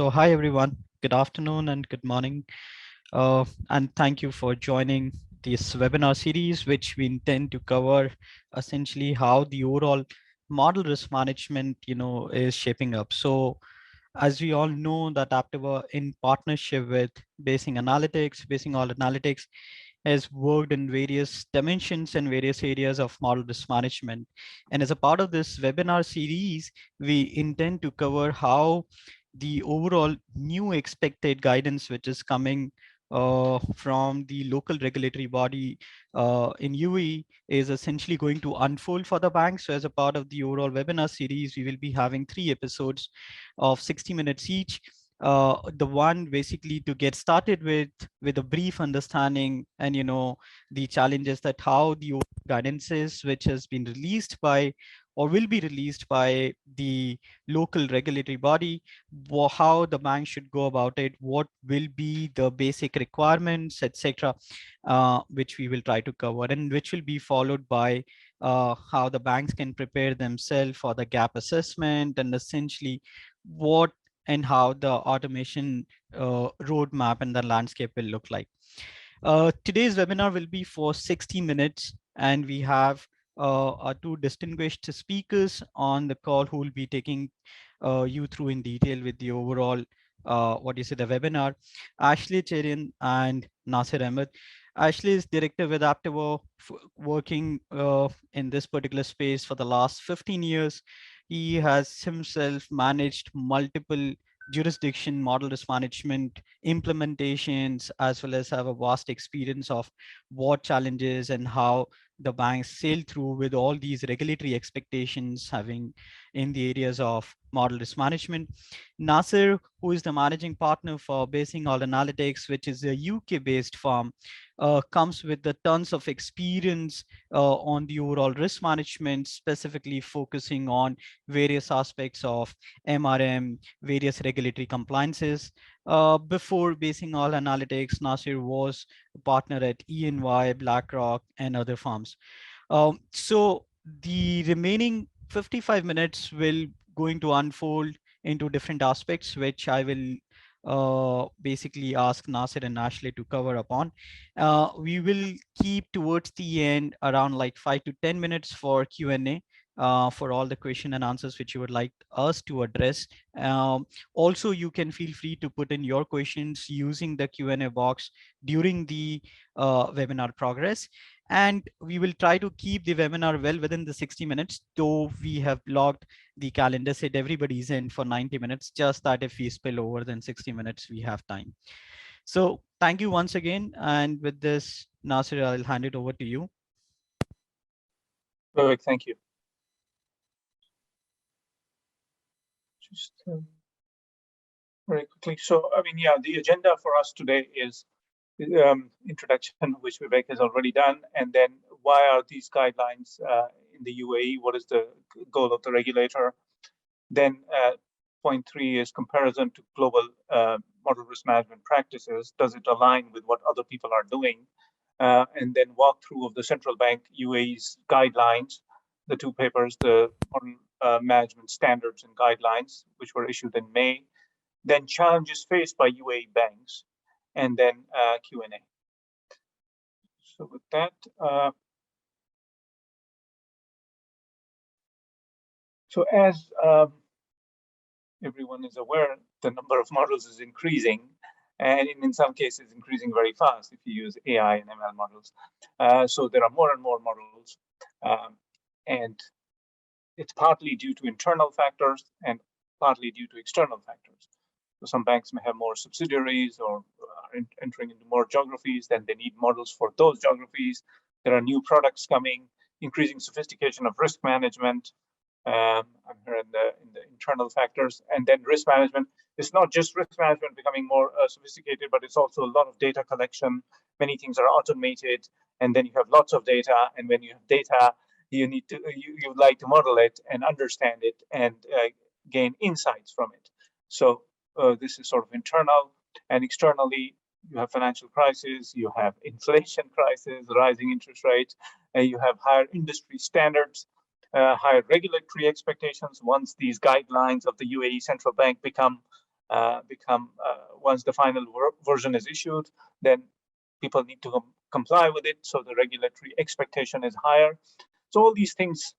So hi everyone, good afternoon and good morning. And thank you for joining this webinar series, which we intend to cover essentially how the overall model risk management, is shaping up. So as we all know that Aptiva in partnership with Basing All Analytics has worked in various dimensions and various areas of model risk management. And as a part of this webinar series, we intend to cover how the overall new expected guidance which is coming from the local regulatory body in UAE is essentially going to unfold for the bank. So as a part of the overall webinar series, we will be having 3 episodes of 60 minutes each. The one basically to get started with a brief understanding and the challenges that how the guidance is which has been released by or will be released by the local regulatory body, how the bank should go about it, what will be the basic requirements, etc., which we will try to cover, and which will be followed by how the banks can prepare themselves for the gap assessment and essentially what and how the automation roadmap and the landscape will look like. Today's webinar will be for 60 minutes, and we have our two distinguished speakers on the call who will be taking you through in detail with the overall, the webinar, Ashley Cherian and Nasir Ahmed. Ashley is director with Aptivo, working in this particular space for the last 15 years. He has himself managed multiple jurisdiction model risk management implementations, as well as have a vast experience of what challenges and how the banks sail through with all these regulatory expectations having in the areas of model risk management. Nasir, who is the managing partner for Basing All Analytics, which is a UK-based firm, comes with the tons of experience on the overall risk management, specifically focusing on various aspects of MRM, various regulatory compliances. Before Basing All Analytics, Nasir was a partner at EY, BlackRock, and other firms. So the remaining 55 minutes will going to unfold into different aspects, which I will basically ask Nasir and Ashley to cover upon. We will keep towards the end around like 5 to 10 minutes for Q&A. For all the question and answers which you would like us to address. Also, you can feel free to put in your questions using the Q&A box during the webinar progress. And we will try to keep the webinar well within the 60 minutes, though we have blocked the calendar, said everybody's in for 90 minutes, just that if we spill over than 60 minutes, we have time. So thank you once again. And with this, Nasir, I'll hand it over to you. Perfect, thank you. Just very quickly. So, I mean, yeah, the agenda for us today is introduction, which Vivek has already done, and then why are these guidelines in the UAE? What is the goal of the regulator? Then point 3 is comparison to global model risk management practices. Does it align with what other people are doing? And then walkthrough of the central bank UAE's guidelines, the 2 papers, the model management standards and guidelines, which were issued in May. Then challenges faced by UAE banks, and then Q&A. So with that, so as everyone is aware, the number of models is increasing, and in some cases increasing very fast if you use AI and ML models. So there are more and more models, and it's partly due to internal factors and partly due to external factors. So some banks may have more subsidiaries or are entering into more geographies, then they need models for those geographies. There are new products coming, increasing sophistication of risk management, in the internal factors. And then risk management, it's not just risk management becoming more sophisticated, but it's also a lot of data collection. Many things are automated, and then you have lots of data. And when you have data, you need to you like to model it and understand it and gain insights from it. So this is sort of internal, and externally you have financial crisis, you have inflation crisis, rising interest rates, you have higher industry standards, higher regulatory expectations once these guidelines of the UAE central bank become become once the final version is issued, then people need to comply with it. So the regulatory expectation is higher. So all these things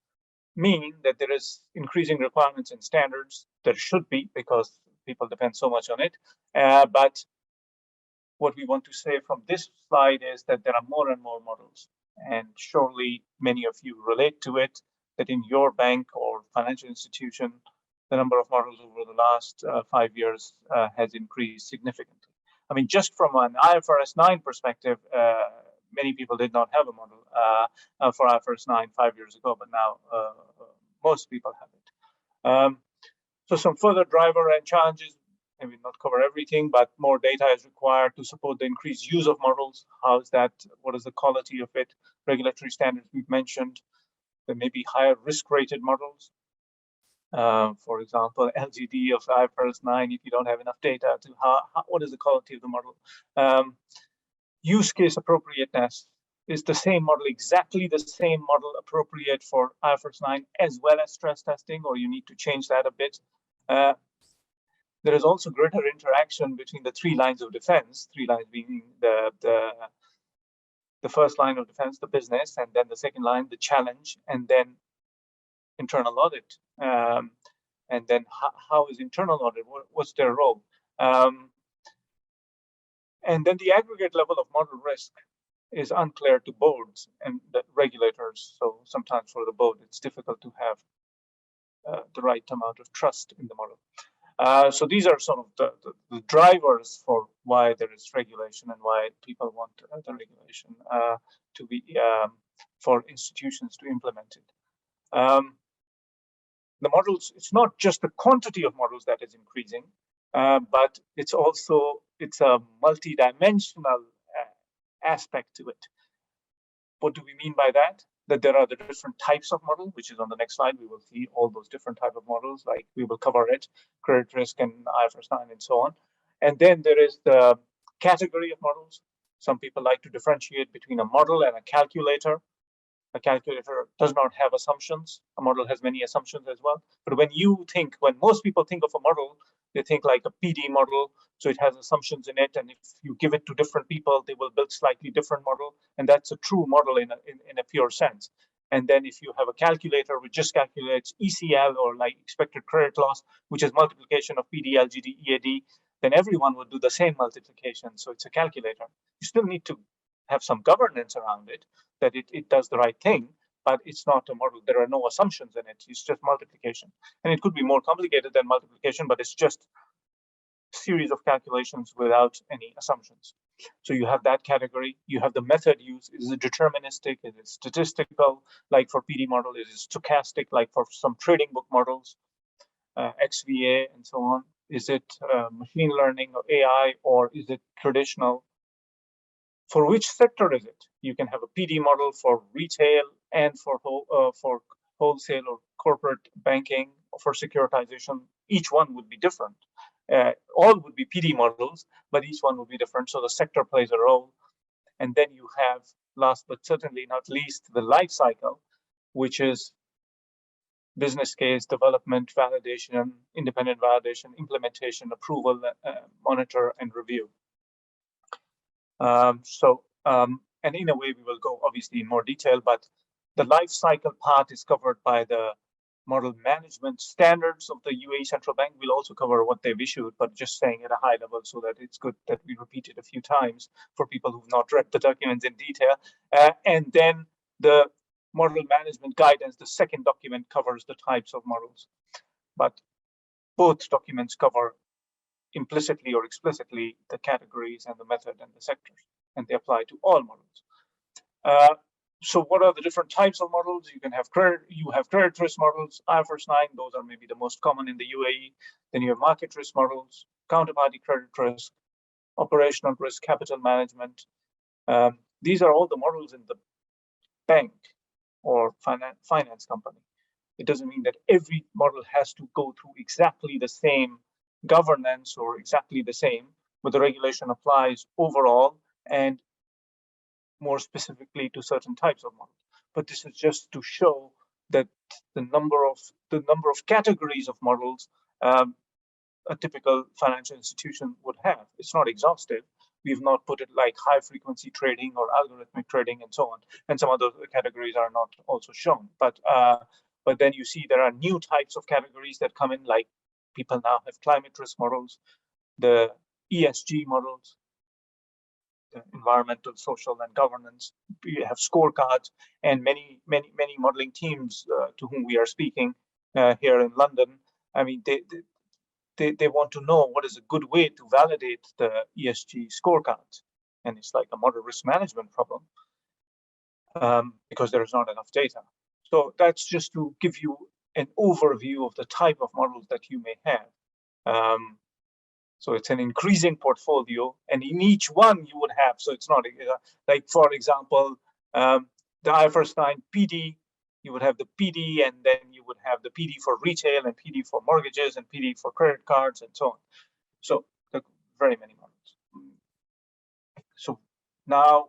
mean that there is increasing requirements and standards. There should be, because people depend so much on it. But what we want to say from this slide is that there are more and more models, and surely many of you relate to it, that in your bank or financial institution, the number of models over the last 5 years has increased significantly. I mean, just from an IFRS 9 perspective, many people did not have a model for IFRS 9 5 years ago, but now most people have it. So some further driver and challenges, maybe not cover everything, but more data is required to support the increased use of models. How is that? What is the quality of it? Regulatory standards we've mentioned. There may be higher risk-rated models. For example, LGD of IFRS 9, if you don't have enough data, to what is the quality of the model? Use case appropriateness. Is the same model exactly the same model appropriate for IFRS 9 as well as stress testing, or you need to change that a bit? There is also greater interaction between the three lines of defense, three lines being the first line of defense, the business, and then the second line, the challenge, and then internal audit. And then how is internal audit? What's their role? And then the aggregate level of model risk is unclear to boards and the regulators. So sometimes for the board, it's difficult to have the right amount of trust in the model. So these are some of the drivers for why there is regulation and why people want the regulation to be for institutions to implement it. The models, it's not just the quantity of models that is increasing, but it's a multi-dimensional aspect to it. What do we mean by that? That there are the different types of model, which is on the next slide. We will see all those different type of models, like we will cover it, credit risk and IFRS 9 and so on. And then there is the category of models. Some people like to differentiate between a model and a calculator. A calculator does not have assumptions. A model has many assumptions as well. But when most people think of a model, they think like a PD model. So it has assumptions in it. And if you give it to different people, they will build slightly different model. And that's a true model in a pure sense. And then if you have a calculator which just calculates ECL, or like expected credit loss, which is multiplication of PD, LGD, EAD, then everyone would do the same multiplication. So it's a calculator. You still need to have some governance around it, that it does the right thing, but it's not a model. There are no assumptions in it. It's just multiplication. And it could be more complicated than multiplication, but it's just a series of calculations without any assumptions. So you have that category. You have the method used. Is it deterministic? Is it statistical, like for PD model? Is it stochastic, like for some trading book models, XVA and so on? Is it machine learning or AI, or is it traditional? For which sector is it? You can have a PD model for retail and for wholesale or corporate banking, for securitization. Each one would be different. All would be PD models, but each one would be different. So the sector plays a role. And then you have, last but certainly not least, the life cycle, which is business case, development, validation, independent validation, implementation, approval, monitor, and review. And in a way, we will go obviously in more detail, but the life cycle part is covered by the model management standards of the UAE Central Bank. We'll also cover what they've issued, but just saying at a high level so that it's good that we repeat it a few times for people who've not read the documents in detail. And then the model management guidance, the second document, covers the types of models. But both documents cover implicitly or explicitly the categories and the method and the sectors, and they apply to all models. So what are the different types of models? You have credit risk models, IFRS 9, those are maybe the most common in the UAE. Then you have market risk models, counterparty credit risk, operational risk, capital management. These are all the models in the bank or finance company. It doesn't mean that every model has to go through exactly the same governance or exactly the same, but the regulation applies overall and more specifically to certain types of models. But this is just to show that the number of categories of models a typical financial institution would have. It's not exhaustive. We've not put it like high frequency trading or algorithmic trading and so on. And some other categories are not also shown. But then you see there are new types of categories that come in, like people now have climate risk models, the ESG models, the environmental, social, and governance. We have scorecards, and many modeling teams to whom we are speaking here in London. I mean, they want to know what is a good way to validate the ESG scorecards, and it's like a model risk management problem because there is not enough data. So that's just to give you an overview of the type of models that you may have. So it's an increasing portfolio, and in each one you would have. So it's not like, for example, the IFRS 9 PD. You would have the PD, and then you would have the PD for retail, and PD for mortgages, and PD for credit cards, and so on. So there are very many models. So now,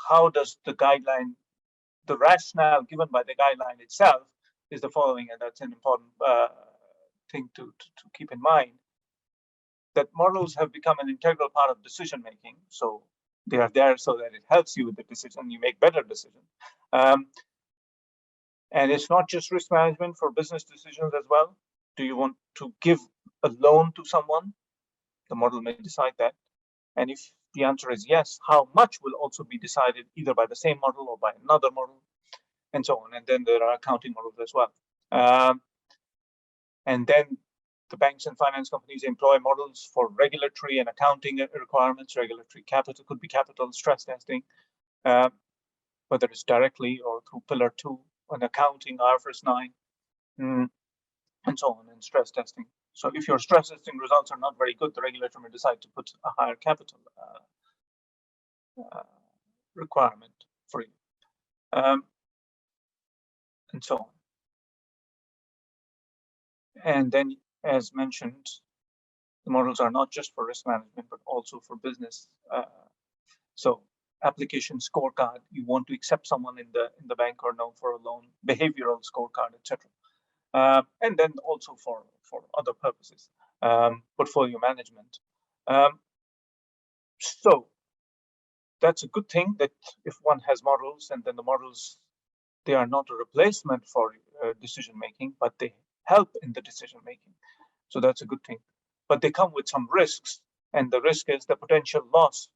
how does the guideline, the rationale given by the guideline itself is the following, and that's an important thing to keep in mind, that models have become an integral part of decision making. So they are there so that it helps you with the decision, you make better decisions. And it's not just risk management for business decisions as well. Do you want to give a loan to someone? The model may decide that. And if the answer is yes, how much will also be decided either by the same model or by another model, and so on. And then there are accounting models as well. And then the banks and finance companies employ models for regulatory and accounting requirements. Regulatory capital could be capital stress testing, whether it's directly or through Pillar 2, on accounting, IFRS 9, and so on, and stress testing. So if your stress testing results are not very good, the regulator may decide to put a higher capital requirement for you, and so on. And then, as mentioned, the models are not just for risk management, but also for business. So application scorecard, you want to accept someone in the bank or no for a loan, behavioral scorecard, etc. And then also for other purposes, portfolio management. So that's a good thing, that if one has models, and then the models, they are not a replacement for decision making, but they help in the decision making. So that's a good thing. But they come with some risks, and the risk is the potential loss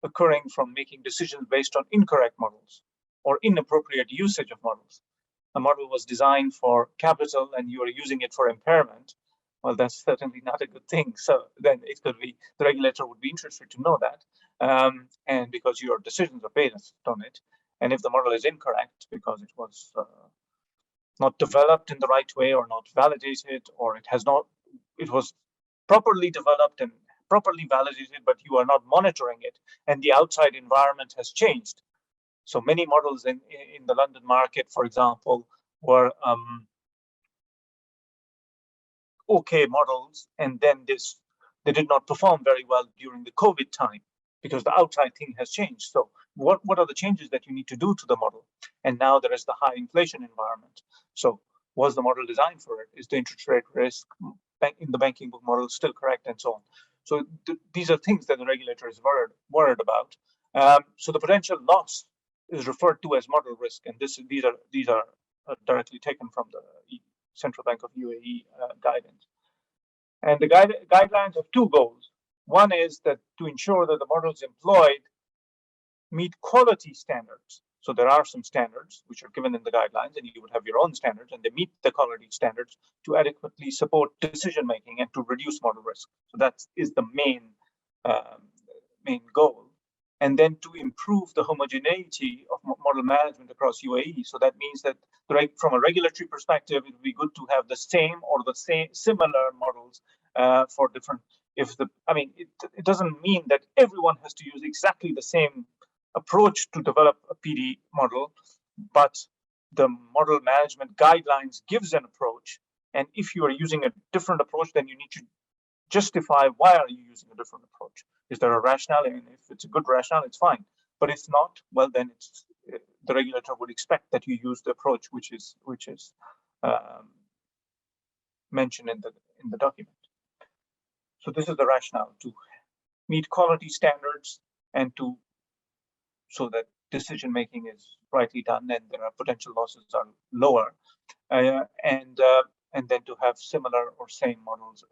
occurring from making decisions based on incorrect models or inappropriate usage of models. A model was designed for capital and you are using it for impairment. Well, that's certainly not a good thing. So then it could be, the regulator would be interested to know that, and because your decisions are based on it. And if the model is incorrect because it was not developed in the right way, or not validated, or it was properly developed and properly validated, but you are not monitoring it, and the outside environment has changed. So many models in the London market, for example, were okay models, and then they did not perform very well during the COVID time because the outside thing has changed. So what are the changes that you need to do to the model? And now there is the high inflation environment. So was the model designed for it? Is the interest rate risk in the banking book model still correct, and so on? So these are things that the regulator is worried about. So the potential loss is referred to as model risk, and these are directly taken from the Central Bank of UAE guidance. And the guidelines have two goals. One is that to ensure that the models employed meet quality standards. So there are some standards which are given in the guidelines, and you would have your own standards, and they meet the quality standards to adequately support decision making and to reduce model risk. So that is the main goal. And then to improve the homogeneity of model management across UAE. So that means that from a regulatory perspective, it would be good to have the same or similar models for different. It doesn't mean that everyone has to use exactly the same approach to develop a PD model, but the model management guidelines gives an approach. And if you are using a different approach, then you need to justify why are you using a different approach. Is there a rationale? And if it's a good rationale, it's fine. But if not, well, then the regulator would expect that you use the approach which is mentioned in the document. So this is the rationale, to meet quality standards and so that decision making is rightly done and there are potential losses are lower, and then to have similar or same models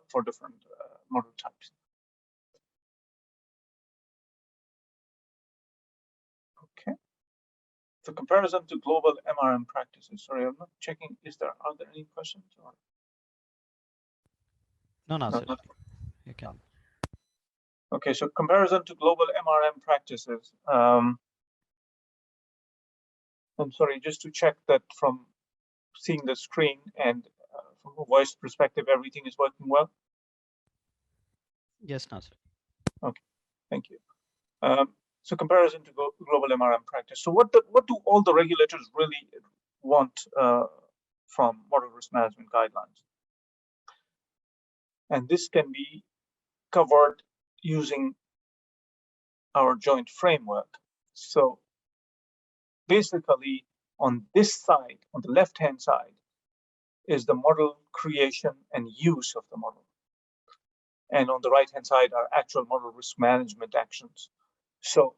for different model types. Okay. The comparison to global MRM practices. Sorry, I'm not checking. Are there any questions? Or? No, No, Nasir. not. You can. Okay, so comparison to global MRM practices. I'm sorry, just to check that from seeing the screen and from a voice perspective, everything is working well? Yes, Nasir. Okay, thank you. So comparison to global MRM practice. So what do all the regulators really want from model risk management guidelines? And this can be covered using our joint framework. So basically, on this side, on the left-hand side, is the model creation and use of the model. And on the right-hand side are actual model risk management actions. So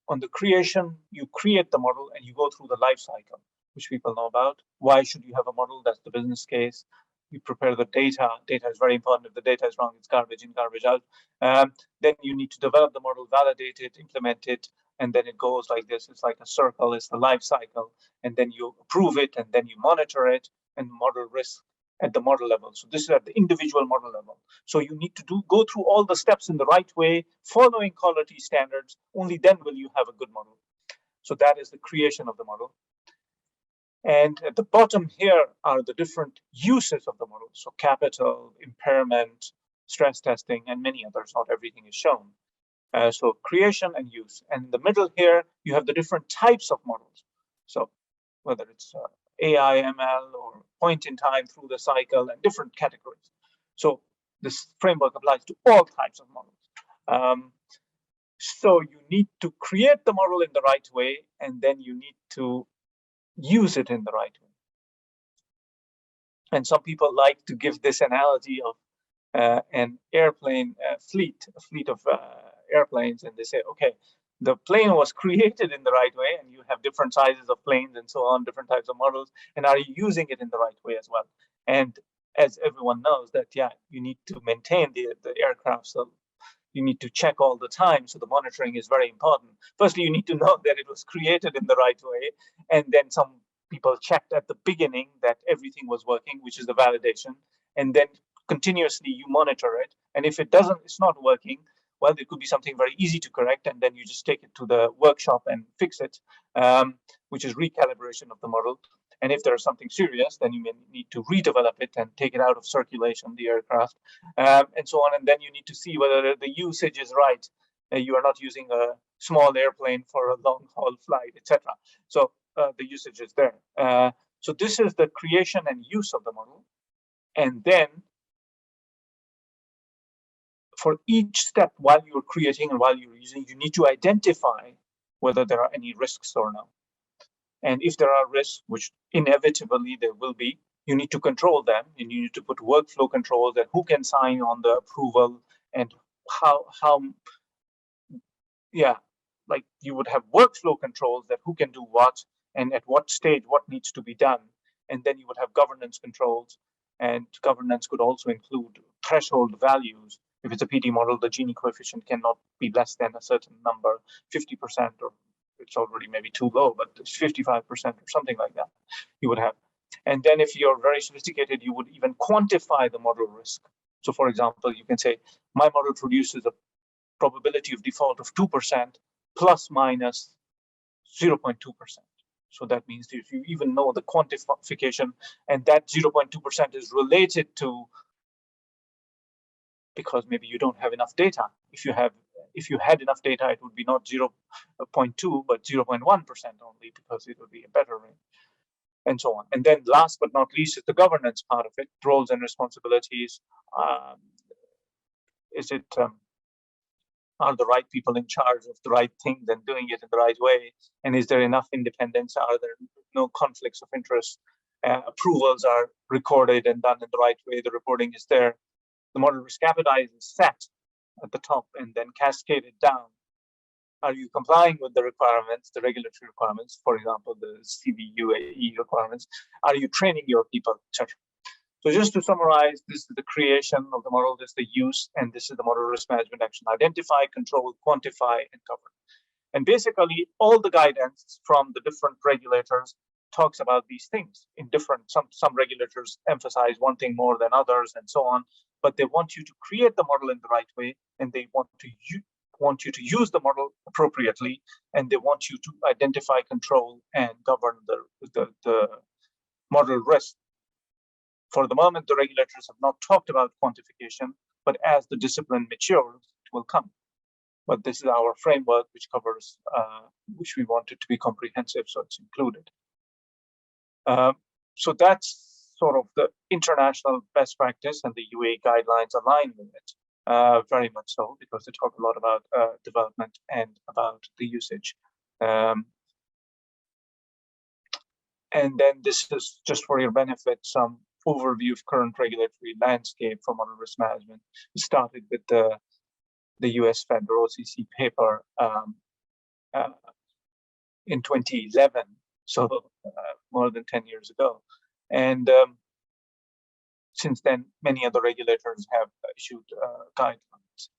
on the creation, you create the model and you go through the life cycle, which people know about. Why should you have a model? That's the business case. You prepare the data. Data is very important. If the data is wrong, it's garbage in, garbage out. Then you need to develop the model, validate it, implement it, and then it goes like this. It's like a circle. It's the life cycle. And then you approve it, and then you monitor it and model risk at the model level. So this is at the individual model level. So you need to go through all the steps in the right way, following quality standards. Only then will you have a good model. So that is the creation of the model. And at the bottom here are the different uses of the model. So capital, impairment, stress testing, and many others. Not everything is shown. So creation and use. And in the middle here, you have the different types of models. So whether it's AI, ML, or point in time through the cycle and different categories. So this framework applies to all types of models. So you need to create the model in the right way, and then you need to use it in the right way. And some people like to give this analogy of an airplane fleet, a fleet of airplanes, and they say, okay, the plane was created in the right way, and you have different sizes of planes and so on, different types of models, and are you using it in the right way as well? And as everyone knows that, yeah, you need to maintain the aircraft, so you need to check all the time, so the monitoring is very important. Firstly, you need to know that it was created in the right way, and then some people checked at the beginning that everything was working, which is the validation, and then continuously you monitor it, and if it's not working, well, it could be something very easy to correct, and then you just take it to the workshop and fix it, which is recalibration of the model. And if there's something serious, then you may need to redevelop it and take it out of circulation, the aircraft, and so on. And then you need to see whether the usage is right. You are not using a small airplane for a long haul flight, etc. So the usage is there. So this is the creation and use of the model. And then for each step while you're creating and while you're using, you need to identify whether there are any risks or not. And if there are risks, which inevitably there will be, you need to control them, and you need to put workflow controls that who can sign on the approval and how yeah, like you would have workflow controls that who can do what and at what stage what needs to be done. And then you would have governance controls, and governance could also include threshold values. If it's a PD model, the Gini coefficient cannot be less than a certain number, 50%, or it's already maybe too low, but it's 55% or something like that you would have. And then if you're very sophisticated, you would even quantify the model risk. So for example, you can say, my model produces a probability of default of 2% plus minus 0.2%. So that means if you even know the quantification, and that 0.2% is related to, because maybe you don't have enough data. If you had enough data, it would be not 0.2 but 0.1% only, because it would be a better range, and so on. And then last but not least is the governance part of it, roles and responsibilities. Are the right people in charge of the right things and doing it in the right way? And is there enough independence? Are there no conflicts of interest? Approvals are recorded and done in the right way. The reporting is there. the model risk appetite is set at the top and then cascaded down. Are you complying with the requirements, the regulatory requirements, for example, the CBUAE requirements? Are you training your people, etc.? So just to summarize, this is the creation of the model, this is the use, and this is the model risk management action. Identify, control, quantify, and cover. And basically, all the guidance from the different regulators talks about these things in different, some regulators emphasize one thing more than others and so on, but they want you to create the model in the right way, and they want you to use the model appropriately, and they want you to identify, control, and govern the model risk. For the moment, the regulators have not talked about quantification, but as the discipline matures, it will come. But this is our framework, which covers, which we want it to be comprehensive, so it's included. So that's sort of the international best practice, and the UAE guidelines align with it, very much so, because they talk a lot about development and about the usage. And then this is just for your benefit, some overview of current regulatory landscape for model risk management. We started with the US Federal OCC paper in 2011, so more than 10 years ago. And since then, many other regulators have issued guidelines,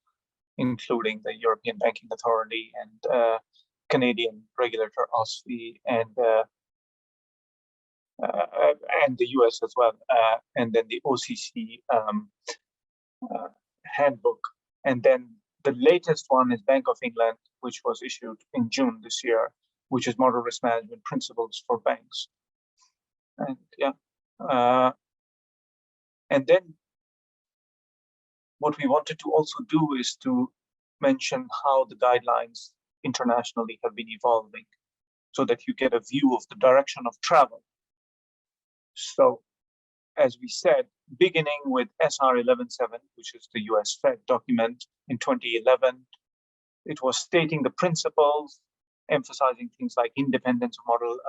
including the European Banking Authority and Canadian regulator OSFI and the US as well, and then the OCC handbook. And then the latest one is Bank of England, which was issued in June this year, which is Model Risk Management Principles for Banks. And yeah, and then what we wanted to also do is to mention how the guidelines internationally have been evolving, so that you get a view of the direction of travel. So, as we said, beginning with SR 11.7, which is the US Fed document in 2011, it was stating the principles, emphasizing things like independence of model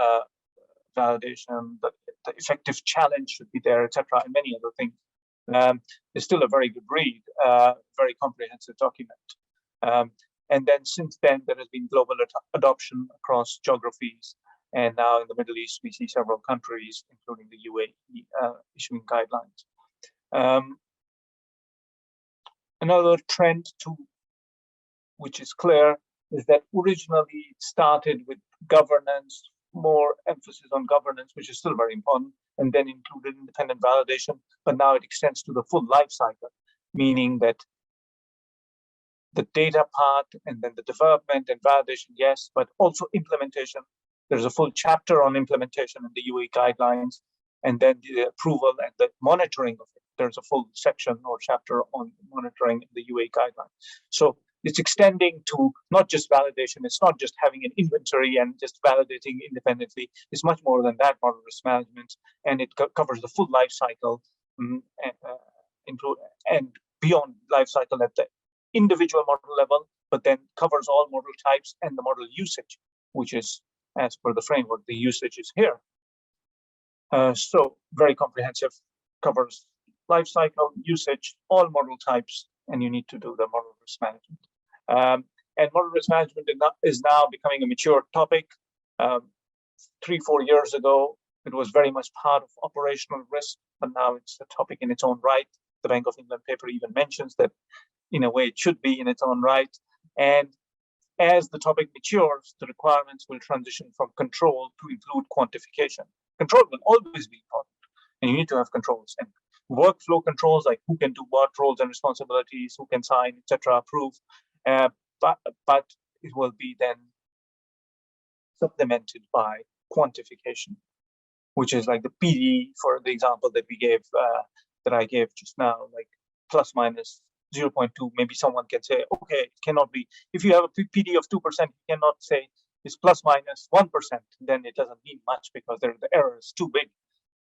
validation, the effective challenge should be there, etc., and many other things. It's still a very good read, very comprehensive document. And then since then, there has been global adoption across geographies. And now in the Middle East, we see several countries, including the UAE, issuing guidelines. Another trend too, which is clear, is that originally it started with governance, more emphasis on governance, which is still very important, and then included independent validation. But now it extends to the full life cycle, meaning that the data part and then the development and validation, yes, but also implementation. There's a full chapter on implementation in the UAE guidelines, and then the approval and the monitoring of it. There's a full section or chapter on monitoring in the UAE guidelines. So it's extending to not just validation. It's not just having an inventory and just validating independently. It's much more than that, model risk management, and it covers the full life cycle, and beyond life cycle at the individual model level, but then covers all model types and the model usage, which is, as per the framework, the usage is here. So very comprehensive, covers life cycle, usage, all model types, and you need to do the model risk management. And model risk management is now becoming a mature topic. 3-4 years ago, it was very much part of operational risk, but now it's a topic in its own right. The Bank of England paper even mentions that in a way it should be in its own right. And as the topic matures, the requirements will transition from control to include quantification. Control will always be important, and you need to have controls. And workflow controls, like who can do what, roles and responsibilities, who can sign, etc., approve. But it will be then supplemented by quantification, which is like the PD for the example that we gave, that I gave just now, like plus minus 0.2. Maybe someone can say, okay, it cannot be. If you have a PD of 2%, you cannot say it's plus minus 1%. Then it doesn't mean much because the error is too big.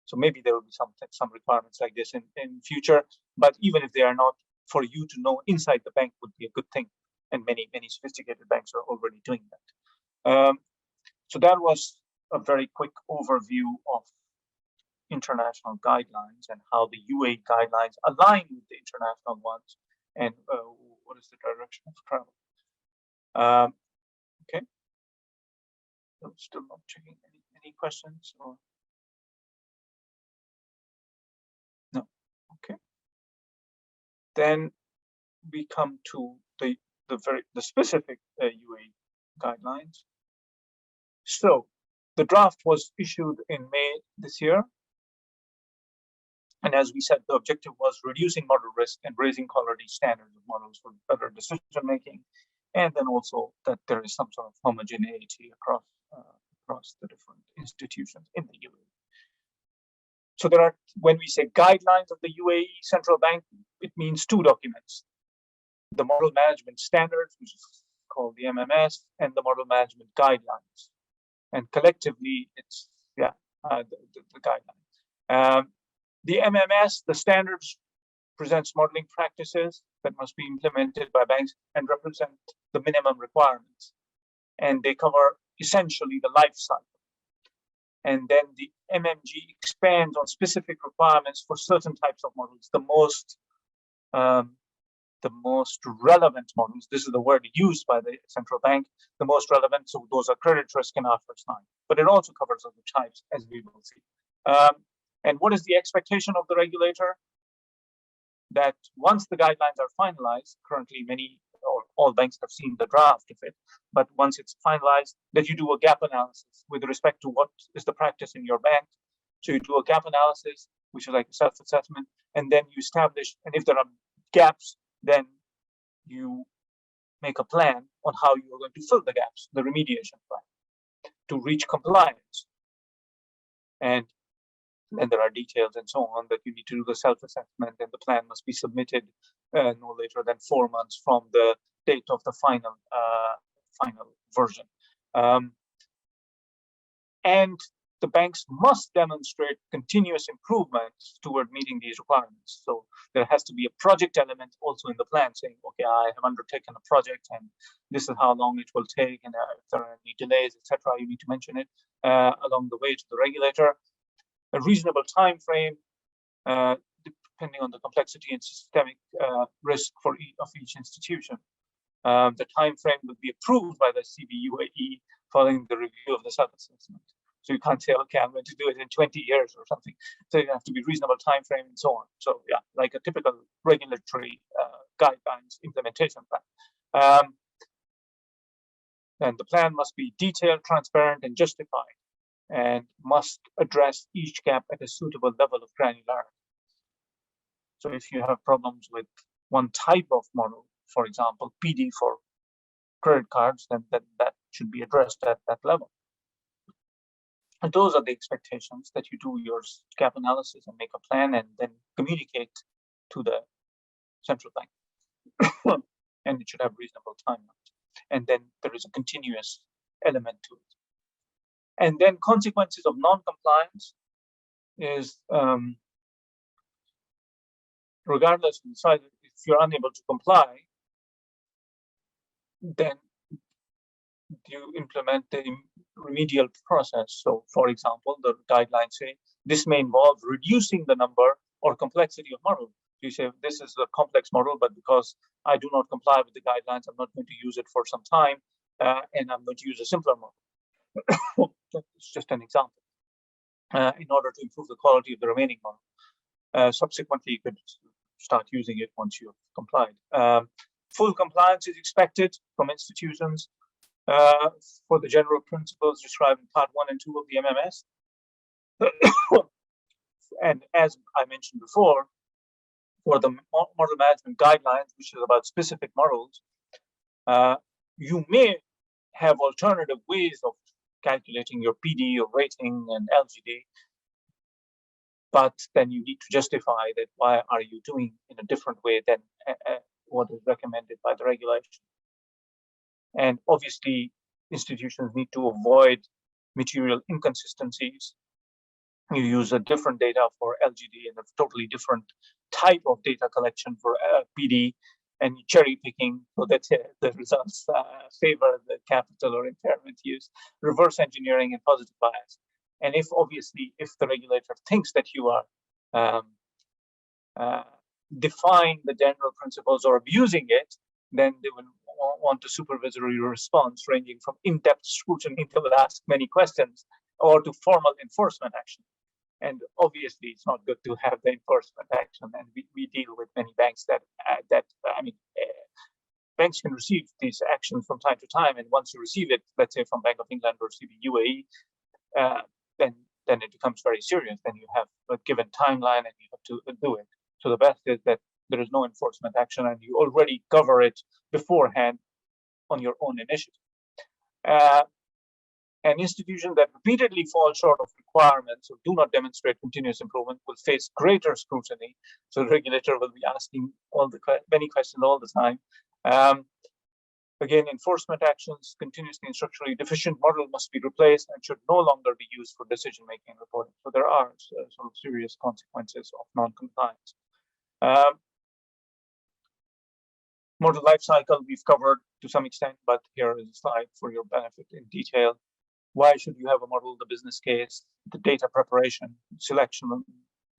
So maybe there will be some requirements like this in future. But even if they are not, for you to know inside the bank would be a good thing. And many sophisticated banks are already doing that. So that was a very quick overview of international guidelines and how the UAE guidelines align with the international ones, and what is the direction of travel. Okay, I'm still not checking any questions or no. Okay, then we come to the specific UAE guidelines. So the draft was issued in May this year. And as we said, the objective was reducing model risk and raising quality standards of models for better decision making, and then also that there is some sort of homogeneity across the different institutions in the UAE. So there are, when we say guidelines of the UAE Central Bank, it means two documents: the Model Management Standards, which is called the MMS, and the Model Management Guidelines. And collectively, it's the guidelines. The MMS, the standards, presents modeling practices that must be implemented by banks and represent the minimum requirements. And they cover essentially the life cycle. And then the MMG expands on specific requirements for certain types of models. The most relevant models, this is the word used by the central bank, the most relevant, so those are credit risk and IFRS 9. But it also covers other types, as we will see. And what is the expectation of the regulator? That once the guidelines are finalized, currently many or all banks have seen the draft of it, but once it's finalized, that you do a gap analysis with respect to what is the practice in your bank. So you do a gap analysis, which is like a self-assessment, and then you establish, and if there are gaps, then you make a plan on how you are going to fill the gaps, the remediation plan, to reach compliance. And then there are details and so on that you need to do the self-assessment, and the plan must be submitted no later than 4 months from the date of the final version. And the banks must demonstrate continuous improvements toward meeting these requirements. So there has to be a project element also in the plan saying, okay, I have undertaken a project and this is how long it will take, and if there are any delays, etc., you need to mention it along the way to the regulator. A reasonable time frame, depending on the complexity and systemic risk of each institution. The time frame will be approved by the CBUAE following the review of the self-assessment. So you can't say, okay, I'm going to do it in 20 years or something. So you have to be reasonable time frame and so on. So yeah, like a typical regulatory guidelines implementation plan. And the plan must be detailed, transparent, and justified, and must address each gap at a suitable level of granularity. So if you have problems with one type of model, for example, PD for credit cards, then that should be addressed at that level. And those are the expectations, that you do your gap analysis and make a plan and then communicate to the central bank. And it should have reasonable timelines. And then there is a continuous element to it. And then consequences of non-compliance is, regardless of the size, if you're unable to comply, then you implement the remedial process. So, for example, the guidelines say this may involve reducing the number or complexity of model. You say this is a complex model, but because I do not comply with the guidelines, I'm not going to use it for some time, and I'm going to use a simpler model. It's just an example. In order to improve the quality of the remaining model. Subsequently, you could start using it once you've complied. Full compliance is expected from institutions for the general principles described in Part 1 and 2 of the MMS. And as I mentioned before, for the model management guidelines, which is about specific models, you may have alternative ways of calculating your PD or rating and LGD, but then you need to justify that why are you doing in a different way than what is recommended by the regulation. And obviously, institutions need to avoid material inconsistencies. You use a different data for LGD and a totally different type of data collection for PD, and cherry picking so that the results favor the capital or impairment use, reverse engineering, and positive bias. And if the regulator thinks that you are defying the general principles or abusing it, then they will want a supervisory response ranging from in-depth scrutiny, they will ask many questions, or to formal enforcement action. And obviously, it's not good to have the enforcement action. And we deal with many banks banks can receive these actions from time to time. And once you receive it, let's say from Bank of England or CBUAE, then it becomes very serious. Then you have a given timeline and you have to do it. So the best is that there is no enforcement action and you already cover it beforehand on your own initiative. An institution that repeatedly falls short of requirements or do not demonstrate continuous improvement will face greater scrutiny. So the regulator will be asking many questions all the time. Again, enforcement actions, continuously and structurally deficient model must be replaced and should no longer be used for decision-making and reporting. So there are sort of serious consequences of non-compliance. Model lifecycle we've covered to some extent, but here is a slide for your benefit in detail. Why should you have a model? The business case, the data preparation, selection,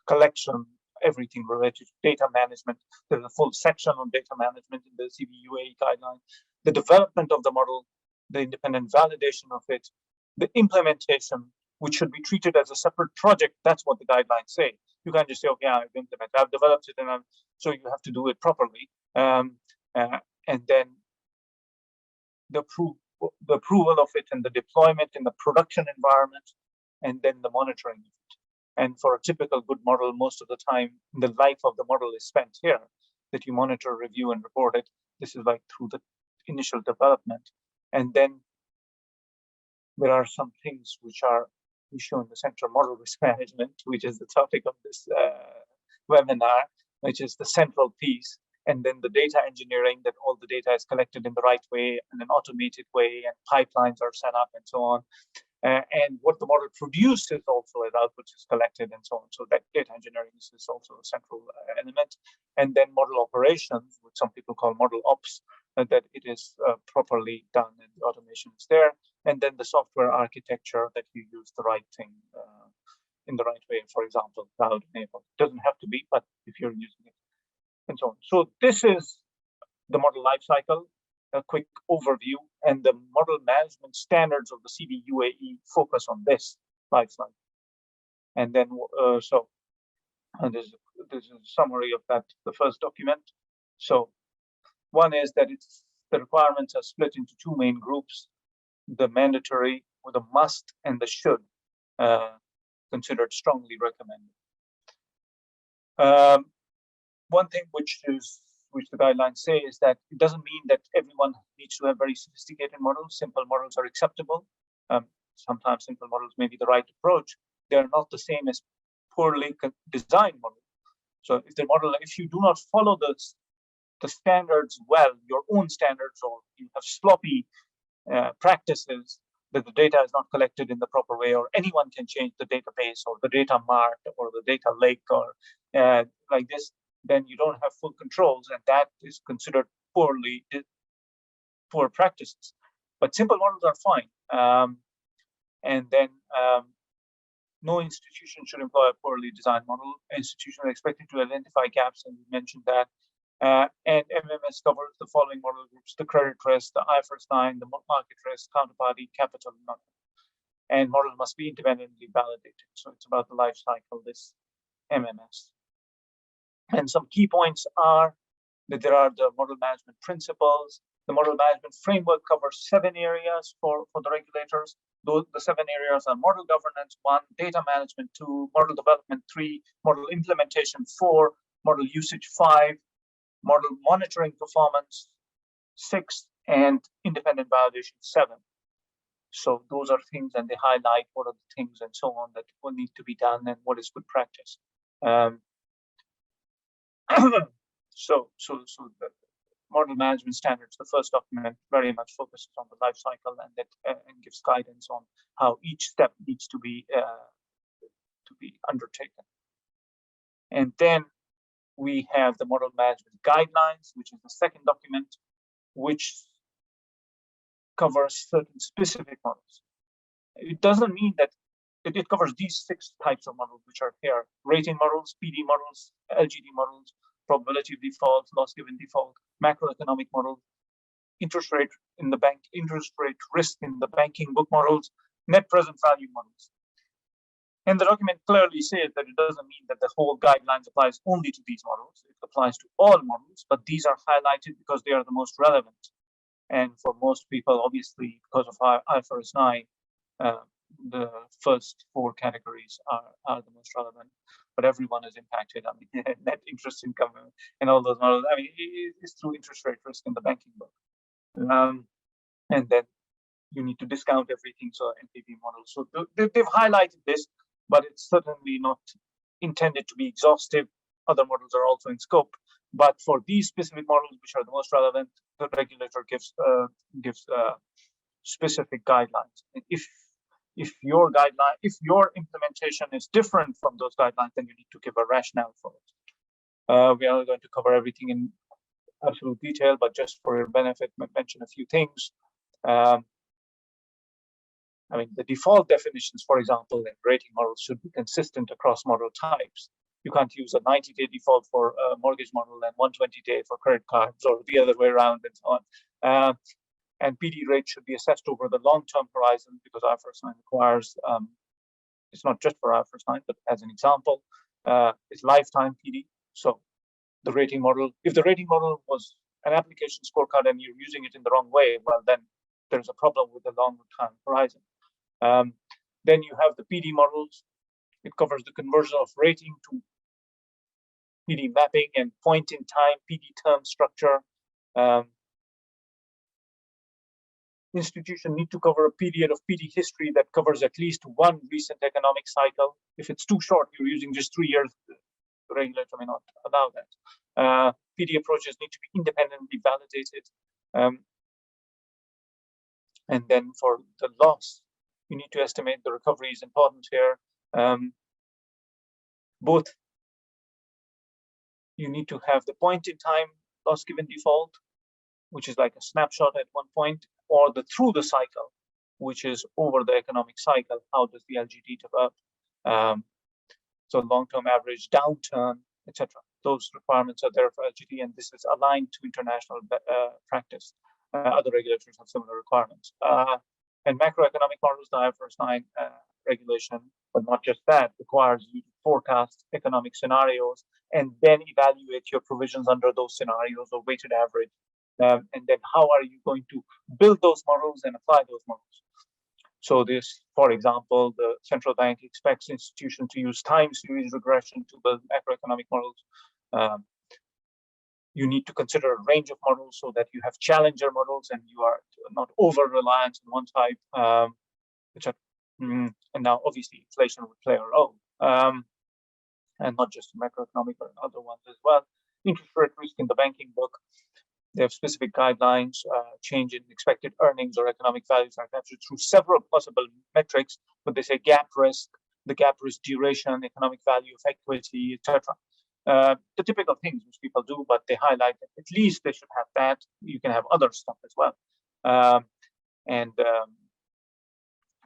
collection, everything related to data management. There's a full section on data management in the CBUAE guideline. The development of the model, the independent validation of it, the implementation, which should be treated as a separate project. That's what the guidelines say. You can't just say, okay, I've developed it, and so you have to do it properly. And then the approval of it and the deployment in the production environment, and then the monitoring of it. And for a typical good model, most of the time, the life of the model is spent here, that you monitor, review, and report it. This is like through the initial development. And then there are some things which we show in the Center Model Risk Management, which is the topic of this webinar, which is the central piece. And then the data engineering, that all the data is collected in the right way, in an automated way, and pipelines are set up and so on. And what the model produces also as outputs is collected and so on. So that data engineering is also a central element. And then model operations, which some people call model ops, that it is properly done and the automation is there. And then the software architecture, that you use the right thing in the right way. For example, cloud enabled. It doesn't have to be, but if you're using it, and so on. So this is the model lifecycle, a quick overview, and the model management standards of the CBUAE focus on this lifecycle. And then, this is a summary of that, the first document. So one is that the requirements are split into two main groups: the mandatory, or the must, and the should, considered strongly recommended. One thing which the guidelines say is that it doesn't mean that everyone needs to have very sophisticated models. Simple models are acceptable. Sometimes simple models may be the right approach. They're not the same as poorly designed models. So if you do not follow the standards well, your own standards, or you have sloppy practices, that the data is not collected in the proper way, or anyone can change the database or the data mart or the data lake or like this, then you don't have full controls, and that is considered poor practices. But simple models are fine. And then no institution should employ a poorly designed model. Institutions are expected to identify gaps, and we mentioned that. And MMS covers the following model groups: the credit risk, the IFRS 9, the market risk, counterparty, capital, and models must be independently validated. So it's about the life cycle, this MMS. And some key points are that there are the model management principles. The model management framework covers 7 areas for the regulators. The 7 areas are model governance 1, data management 2, model development 3, model implementation 4, model usage 5, model monitoring performance 6, and independent validation 7. So those are things, and they highlight what are the things and so on that will need to be done and what is good practice. So the model management standards, the first document, very much focuses on the life cycle, and that and gives guidance on how each step needs to be undertaken. And then we have the model management guidelines, which is the second document, which covers certain specific models. It doesn't mean that it covers these 6 types of models, which are here: rating models, PD models, LGD models, probability of default, loss given default, macroeconomic models, interest rate risk in the banking book models, net present value models. And the document clearly says that it doesn't mean that the whole guidelines applies only to these models. It applies to all models, but these are highlighted because they are the most relevant. And for most people, obviously, because of IFRS 9, the first 4 categories are the most relevant, but everyone is impacted. I mean, net interest income and all those models. I mean, it's through interest rate risk in the banking book. And then you need to discount everything, so NPV models. So they've highlighted this, but it's certainly not intended to be exhaustive. Other models are also in scope, but for these specific models, which are the most relevant, the regulator gives specific guidelines. And if your implementation is different from those guidelines, then you need to give a rationale for it. We are not going to cover everything in absolute detail, but just for your benefit, mention a few things. I mean, the default definitions, for example, in rating models should be consistent across model types. You can't use a 90-day default for a mortgage model and 120-day for credit cards, or the other way around, and so on. And PD rate should be assessed over the long-term horizon, because IFRS 9 requires, it's not just for IFRS 9, but as an example, it's lifetime PD. So the rating model, if the rating model was an application scorecard and you're using it in the wrong way, well, then there's a problem with the long-term horizon. Then you have the PD models. It covers the conversion of rating to PD mapping and point-in-time PD term structure. Institutions need to cover a period of PD history that covers at least one recent economic cycle. If it's too short, you're using just 3 years, the regulator may not allow that. PD approaches need to be independently validated. And then for the loss, you need to estimate the recovery is important here. Both, you need to have the point-in-time loss given default, which is like a snapshot at one point, or the through the cycle, which is over the economic cycle. How does the LGD develop? So long-term average, downturn, etc. Those requirements are there for LGD, and this is aligned to international practice. Other regulators have similar requirements. And macroeconomic models, the IFRS 9 regulation, but not just that, requires you to forecast economic scenarios and then evaluate your provisions under those scenarios or weighted average. And then how are you going to build those models and apply those models? So this, for example, the central bank expects institutions to use time series regression to build macroeconomic models. You need to consider a range of models so that you have challenger models and you are not over-reliant on one type, and now obviously inflation would play a role, and not just macroeconomic, but other ones as well. Interest rate risk in the banking book, they have specific guidelines. Change in expected earnings or economic values are captured through several possible metrics, but they say gap risk, the gap risk duration, economic value of equity, etc. The typical things which people do, but they highlight that at least they should have that. You can have other stuff as well.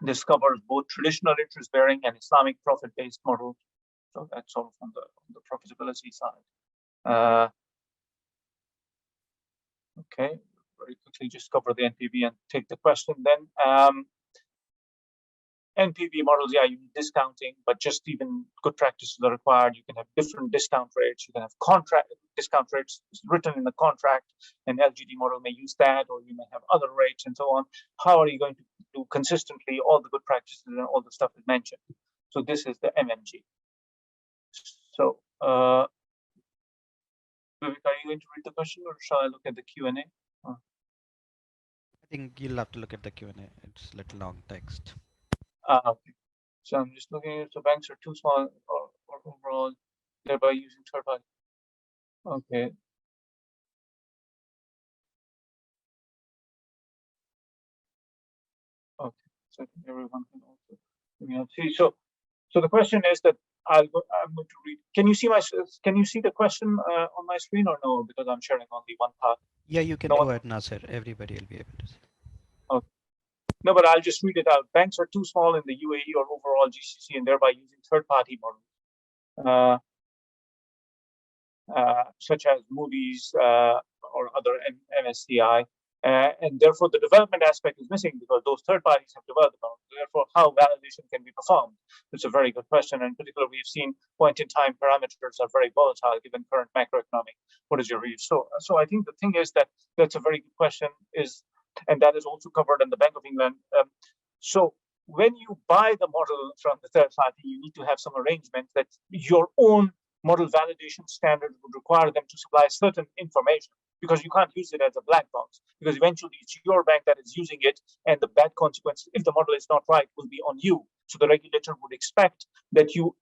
This covers both traditional interest-bearing and Islamic profit-based models. So that's all from the profitability side. Okay, very quickly just cover the NPV and take the question then. NPV models, yeah, you need discounting, but just even good practices are required. You can have different discount rates. You can have contract discount rates written in the contract. An LGD model may use that, or you may have other rates and so on. How are you going to do consistently all the good practices and all the stuff is mentioned? So this is the MMG. So, Vivek, are you going to read the question, or shall I look at the Q&A? I think you'll have to look at the Q&A. It's a little long text. Okay. So I'm just looking at, so banks are too small or overall, thereby using third party. Okay. Okay. So everyone can also see. So the question is that I'm going to read. Can you see the question on my screen or no? Because I'm sharing only one part. Yeah, you can go ahead, Nasir. Everybody will be able to see. Okay. No, but I'll just read it out. Banks are too small in the UAE or overall GCC, and thereby using third-party models, such as Moody's or other MSCI. And therefore, the development aspect is missing because those third parties have developed them. Therefore, how validation can be performed? It's a very good question. And particularly, we've seen point-in-time parameters are very volatile given current macroeconomic. What is your view? So I think the thing is that that's a very good question. And that is also covered in the Bank of England. So when you buy the model from the third party, you need to have some arrangement that your own model validation standard would require them to supply certain information, because you can't use it as a black box, because eventually it's your bank that is using it, and the bad consequence, if the model is not right, will be on you. So the regulator would expect that you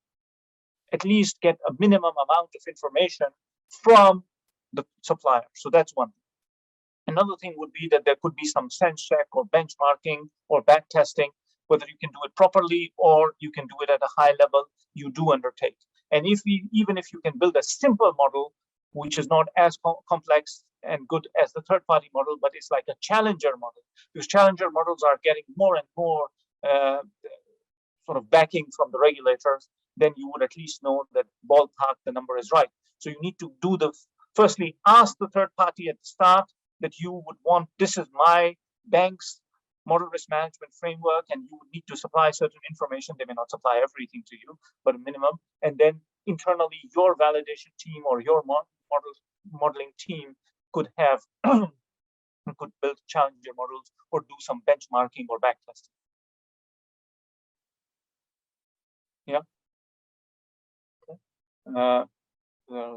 at least get a minimum amount of information from the supplier. So that's one. Another thing would be that there could be some sense check or benchmarking or back testing, whether you can do it properly or you can do it at a high level, you do undertake. And even if you can build a simple model, which is not as complex and good as the third-party model, but it's like a challenger model, because challenger models are getting more and more sort of backing from the regulators, then you would at least know that ballpark the number is right. So you need to do firstly, ask the third party at the start that you would want, this is my bank's model risk management framework, and you would need to supply certain information. They may not supply everything to you, but a minimum. And then internally, your validation team or your modeling team could have could build challenger models or do some benchmarking or backtesting. Yeah. Okay.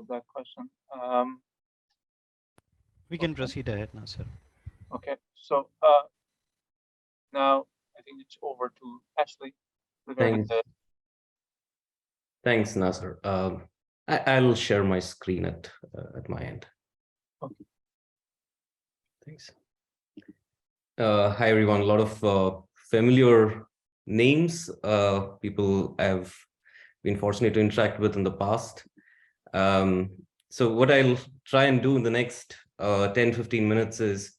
That question. We can proceed ahead now, sir. Okay. So now I think it's over to Ashley. Thanks, Nasser. I'll share my screen at my end. Okay. Thanks. Hi, everyone. A lot of familiar names, people I've been fortunate to interact with in the past. So what I'll try and do in the next 10-15 minutes is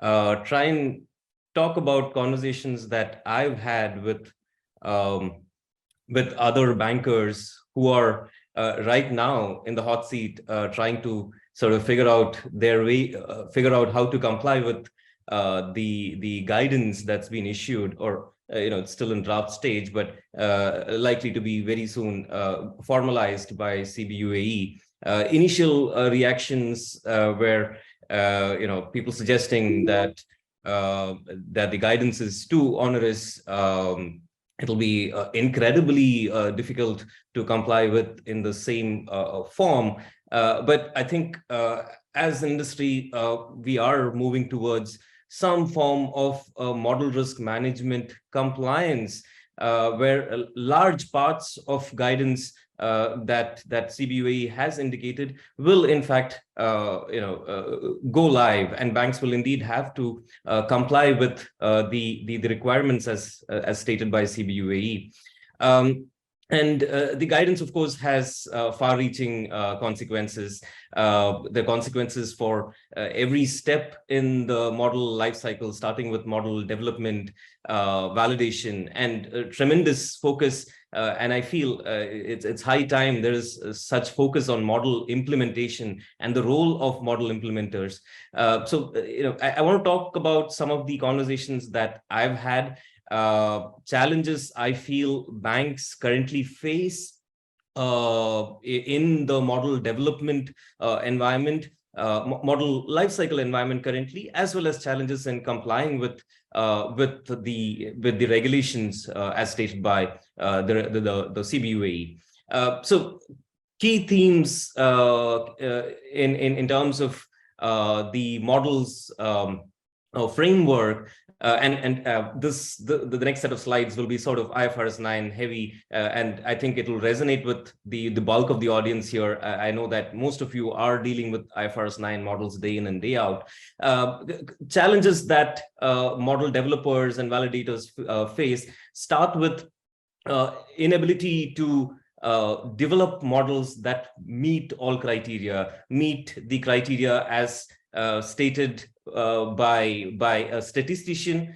try and talk about conversations that I've had with other bankers who are right now in the hot seat, trying to sort of figure out their way, figure out how to comply with the guidance that's been issued, or it's still in draft stage, but likely to be very soon formalized by CBUAE. Initial reactions were people suggesting that the guidance is too onerous. It'll be incredibly difficult to comply with in the same form. But I think as an industry, we are moving towards some form of model risk management compliance, where large parts of guidance that CBUAE has indicated will in fact go live, and banks will indeed have to comply with the requirements as stated by CBUAE. And the guidance, of course, has far-reaching consequences. The consequences for every step in the model lifecycle, starting with model development, validation, and tremendous focus. And I feel it's high time there is such focus on model implementation and the role of model implementers. So I want to talk about some of the conversations that I've had. Challenges I feel banks currently face in the model development environment, model lifecycle environment currently, as well as challenges in complying with the regulations as stated by the CBUAE. So key themes in terms of the models framework. The next set of slides will be sort of IFRS 9 heavy, and I think it will resonate with the bulk of the audience here. I know that most of you are dealing with IFRS 9 models day in and day out. Challenges that model developers and validators face start with inability to develop models that meet all criteria, meet the criteria as stated by a statistician,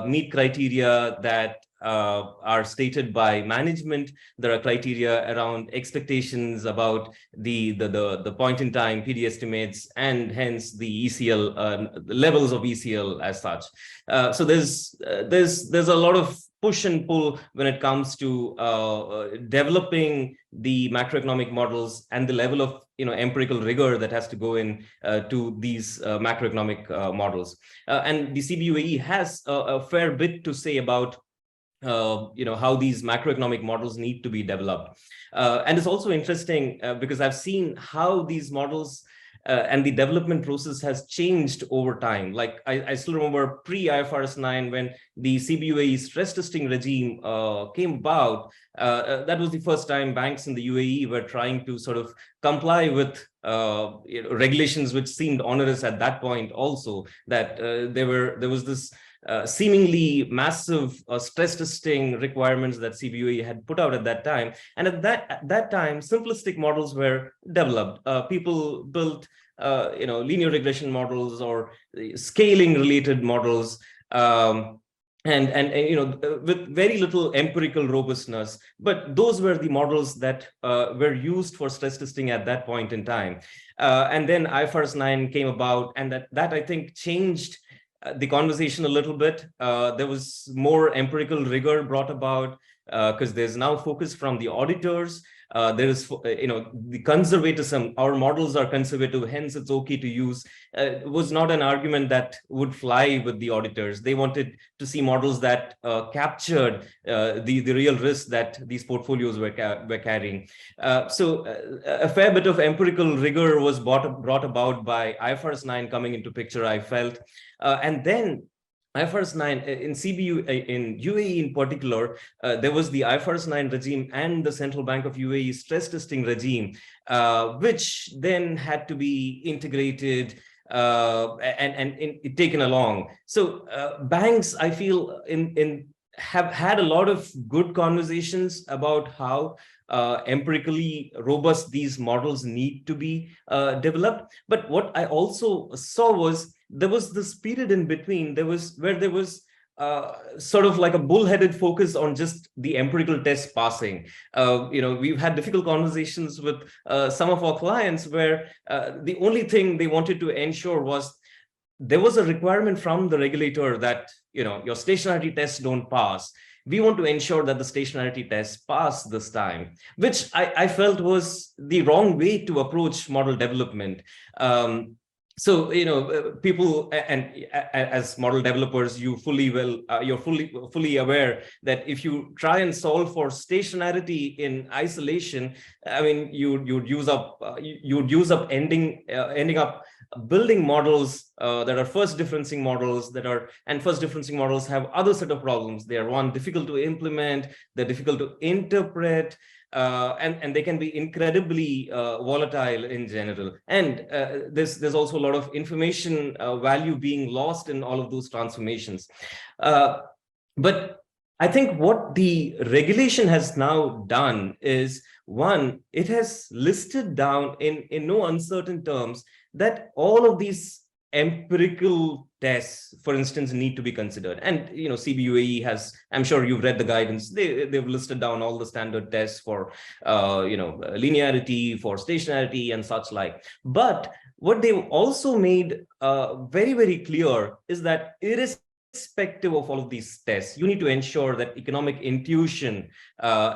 meet criteria that are stated by management. There are criteria around expectations about the point in time PD estimates, and hence the ECL levels of ECL as such. So there's a lot of push and pull when it comes to developing the macroeconomic models and the level of empirical rigor that has to go in to these macroeconomic models. And the CBUAE has a fair bit to say about how these macroeconomic models need to be developed. And it's also interesting because I've seen how these models and the development process has changed over time. Like I still remember pre-IFRS 9 when the CBUAE stress testing regime came about. That was the first time banks in the UAE were trying to sort of comply with regulations which seemed onerous at that point also, that there was this seemingly massive stress testing requirements that CBUAE had put out at that time. And at that time, simplistic models were developed. People built linear regression models or scaling related models, and with very little empirical robustness. But those were the models that were used for stress testing at that point in time. And then IFRS 9 came about, and that I think changed the conversation a little bit. There was more empirical rigor brought about because there's now focus from the auditors. There is, the conservatism. Our models are conservative, hence it's okay to use. Was not an argument that would fly with the auditors. They wanted to see models that captured the real risk that these portfolios were carrying. So a fair bit of empirical rigor was brought about by IFRS 9 coming into picture, I felt. And then IFRS 9 in in UAE in particular, there was the IFRS 9 regime and the Central Bank of UAE stress testing regime, which then had to be integrated and taken along. So banks, I feel, have had a lot of good conversations about how empirically robust these models need to be developed. But what I also saw was there was this period in between. There was sort of like a bullheaded focus on just the empirical test passing. We've had difficult conversations with some of our clients where the only thing they wanted to ensure was there was a requirement from the regulator that your stationarity tests don't pass. We want to ensure that the stationarity tests pass this time, which I felt was the wrong way to approach model development. So people, and as model developers, you're fully aware that if you try and solve for stationarity in isolation, I mean you'd use up ending up building models that are first differencing models and first differencing models have other set of problems. They are difficult to implement, they're difficult to interpret, and they can be incredibly volatile in general. And there's also a lot of information value being lost in all of those transformations. But I think what the regulation has now done is, one, it has listed down in no uncertain terms that all of these empirical tests, for instance, need to be considered. And CBUAE has, I'm sure you've read the guidance, they've listed down all the standard tests for linearity, for stationarity and such like. But what they've also made very, very clear is that irrespective of all of these tests, you need to ensure that economic intuition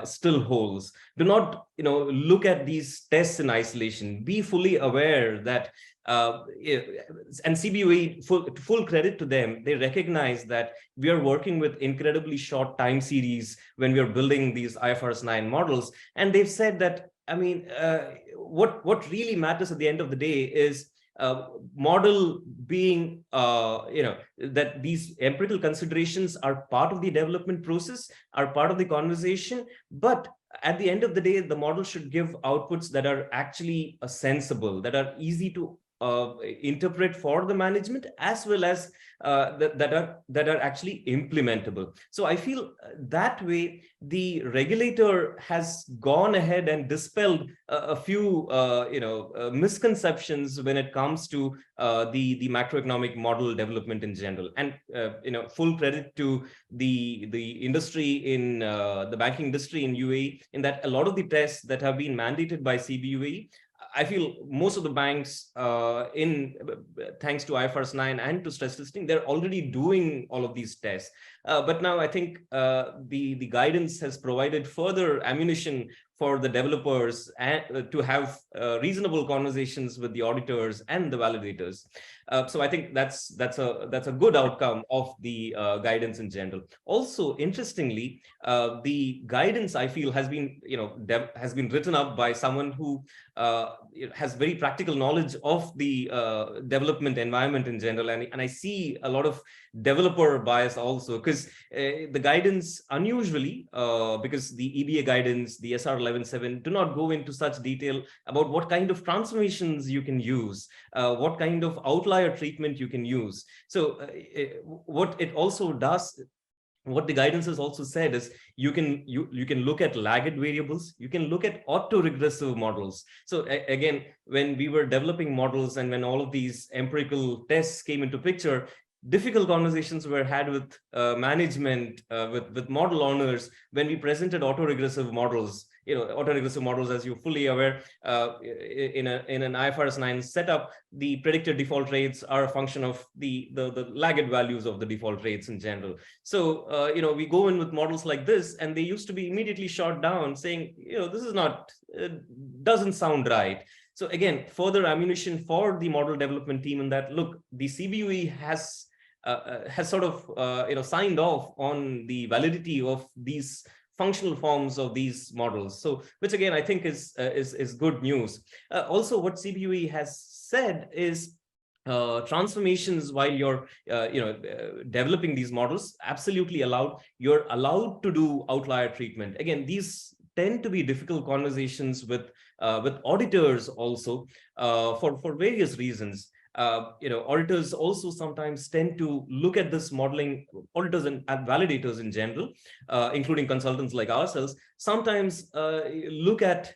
still holds. Do not look at these tests in isolation. Be fully aware that and CBUAE, full credit to them, they recognize that we are working with incredibly short time series when we are building these IFRS 9 models. And they've said that, I mean, what really matters at the end of the day is model being, that these empirical considerations are part of the development process, are part of the conversation, but at the end of the day, the model should give outputs that are actually sensible, that are easy to interpret for the management, as well as that are actually implementable. So I feel that way the regulator has gone ahead and dispelled a few misconceptions when it comes to the macroeconomic model development in general. And full credit to the industry in the banking industry in UAE, in that a lot of the tests that have been mandated by CBUAE, I feel most of the banks, thanks to IFRS 9 and to stress testing, they're already doing all of these tests. But now I think the guidance has provided further ammunition for the developers and to have reasonable conversations with the auditors and the validators. So I think that's a good outcome of the guidance in general. Also, interestingly, the guidance, I feel, has been written up by someone who has very practical knowledge of the development environment in general, and I see a lot of developer bias also, because the guidance unusually, because the EBA guidance, the SR 11.7 do not go into such detail about what kind of transformations you can use, what kind of outlier treatment you can use. So what it also does, what the guidance has also said is you can look at lagged variables, you can look at auto-regressive models. So again, when we were developing models and when all of these empirical tests came into picture, difficult conversations were had with management, with model owners, when we presented auto-regressive models. Auto-regressive models, as you're fully aware, in an IFRS 9 setup, the predicted default rates are a function of the lagged values of the default rates in general. So we go in with models like this, and they used to be immediately shot down, saying, this is not, doesn't sound right. So again, further ammunition for the model development team in that, look, the CBUE has sort of signed off on the validity of these functional forms of these models. So, which again I think is good news. Also, what CBUE has said is transformations while you're developing these models, absolutely allowed. You're allowed to do outlier treatment. Again, these tend to be difficult conversations with auditors also, for various reasons. Auditors also sometimes tend to look at this modeling, auditors and validators in general, including consultants like ourselves, sometimes look at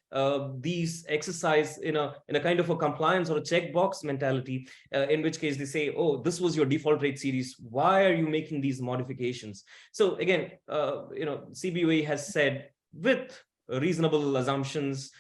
these exercise in a kind of a compliance or a checkbox mentality, in which case they say, oh, this was your default rate series, why are you making these modifications? So again, CBUA has said, with reasonable assumptions,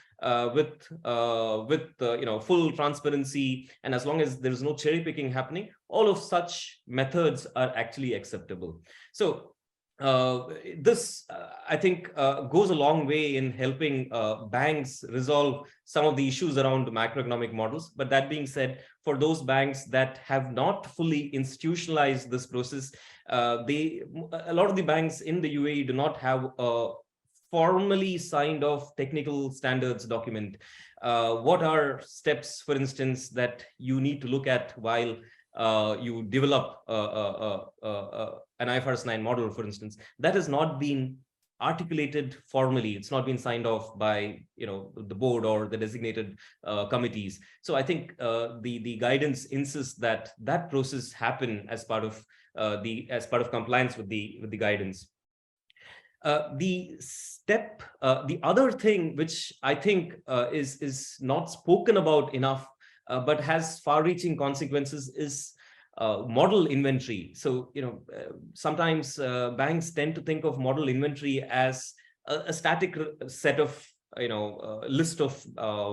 with full transparency, and as long as there is no cherry picking happening, all of such methods are actually acceptable. So this I think goes a long way in helping banks resolve some of the issues around macroeconomic models. But that being said, for those banks that have not fully institutionalized this process, a lot of the banks in the UAE do not have a formally signed off technical standards document. What are steps, for instance, that you need to look at while you develop an IFRS 9 model, for instance? That has not been articulated formally. It's not been signed off by the board or the designated committees. So I think the guidance insists that that process happen as part of compliance with the guidance. The other thing which I think is not spoken about enough, but has far-reaching consequences, is model inventory. So sometimes banks tend to think of model inventory as a static set of list of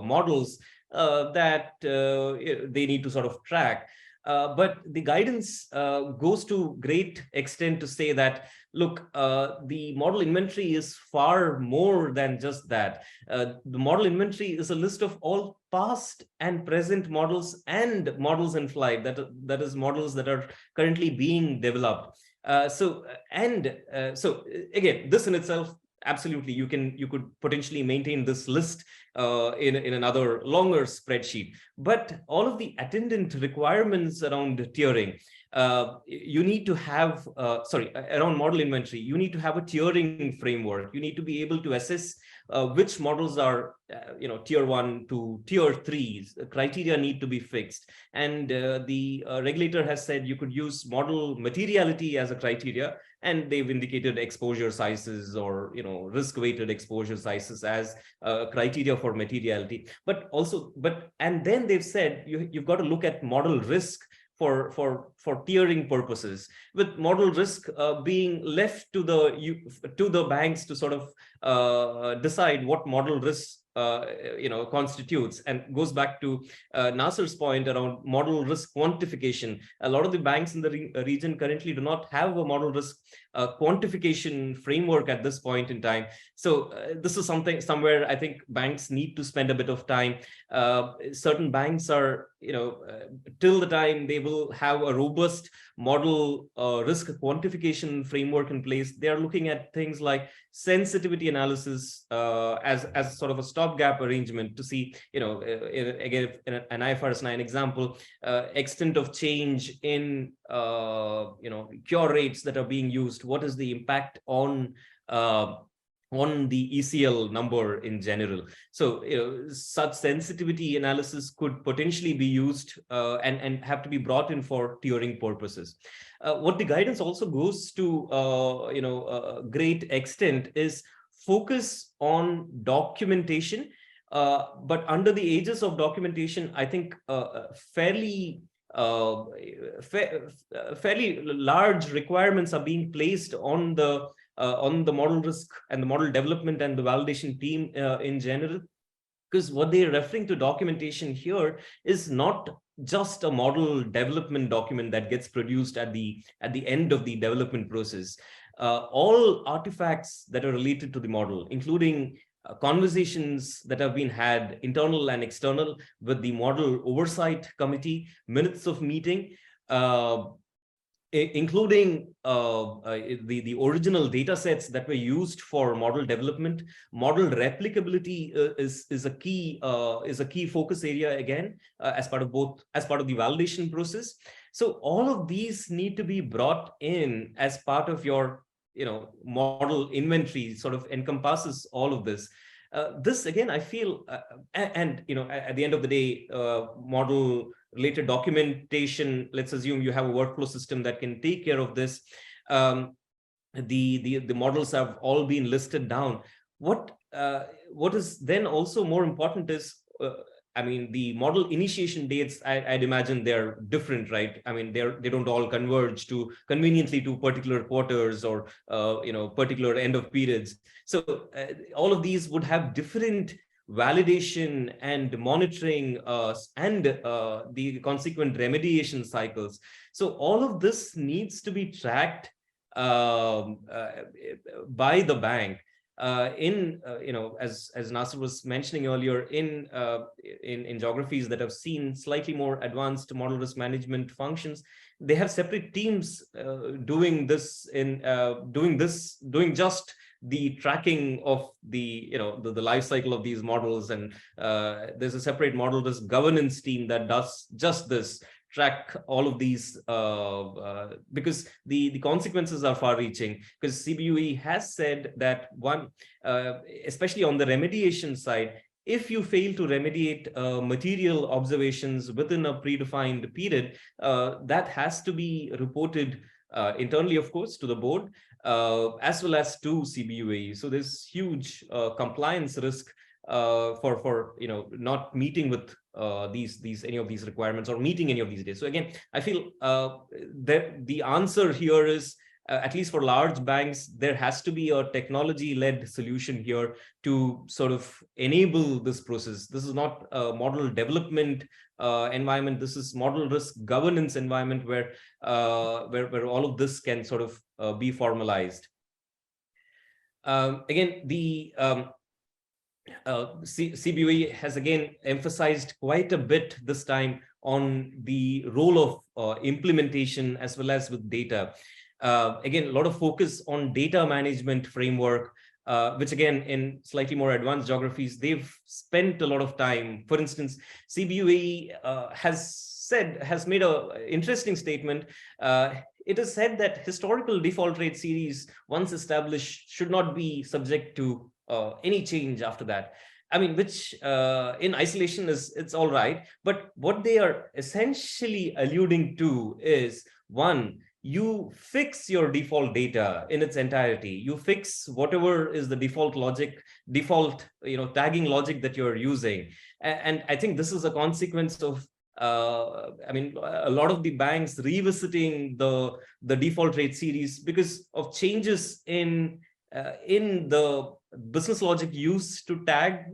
models that they need to sort of track. But the guidance goes to great extent to say that, look, the model inventory is far more than just that. The model inventory is a list of all past and present models and models in flight, that is models that are currently being developed. So again, this in itself, absolutely, you could potentially maintain this list in another longer spreadsheet. But all of the attendant requirements around tiering, you need to have, around model inventory, you need to have a tiering framework. You need to be able to assess which models are, tier 1 to tier 3. Criteria need to be fixed. And the regulator has said you could use model materiality as a criteria, and they've indicated exposure sizes or risk weighted exposure sizes as criteria for materiality. And then they've said you've got to look at model risk for tiering purposes, with model risk being left to the banks to sort of decide what model risk constitutes, and goes back to Nasser's point around model risk quantification. A lot of the banks in the region currently do not have a model risk quantification framework at this point in time. So this is somewhere I think banks need to spend a bit of time. Certain banks are, till the time they will have a robust model risk quantification framework in place, they are looking at things like sensitivity analysis as sort of a stopgap arrangement to see, again, an IFRS 9 example, extent of change in cure rates that are being used. What is the impact on the ECL number in general? So such sensitivity analysis could potentially be used and have to be brought in for tiering purposes. What the guidance also goes to a great extent is focus on documentation, but under the aegis of documentation, I think fairly large requirements are being placed on the model risk and the model development and the validation team in general. Because what they're referring to documentation here is not just a model development document that gets produced at the end of the development process. All artifacts that are related to the model, including conversations that have been had, internal and external, with the model oversight committee, minutes of meeting, including the original data sets that were used for model development. Model replicability is a key focus area, again, as part of the validation process. So all of these need to be brought in as part of your model inventory, sort of encompasses all of this. This again, I feel, and at the end of the day, model related documentation, let's assume you have a workflow system that can take care of this. The models have all been listed down. What is then also more important is, the model initiation dates, I'd imagine they're different, right? They don't all converge conveniently to particular quarters or particular end of periods. So all of these would have different validation and monitoring and the consequent remediation cycles. So all of this needs to be tracked by the bank. As Nasser was mentioning earlier, in geographies that have seen slightly more advanced model risk management functions, they have separate teams doing just the tracking of the life cycle of these models, and there's a separate model risk governance team that does just this, track all of these, because the consequences are far-reaching. Because CBUAE has said that especially on the remediation side, if you fail to remediate material observations within a predefined period, that has to be reported internally, of course, to the board, as well as to CBUAE. So there's huge compliance risk for not meeting with any of these requirements or meeting any of these days. So again, I feel that the answer here is, at least for large banks, there has to be a technology-led solution here to sort of enable this process. This is not a model development environment. This is model risk governance environment where all of this can sort of be formalized. Again, the CBUAE has again emphasized quite a bit this time on the role of implementation as well as with data. Again, a lot of focus on data management framework, which again, in slightly more advanced geographies, they've spent a lot of time. For instance, CBUAE has has made a interesting statement. It is said that historical default rate series, once established, should not be subject to any change after that. I mean, which in isolation it's all right, but what they are essentially alluding to is, one, you fix your default data in its entirety. You fix whatever is the default logic, default tagging logic that you're using, and I think this is a consequence of I mean, a lot of the banks revisiting the default rate series because of changes in the business logic used to tag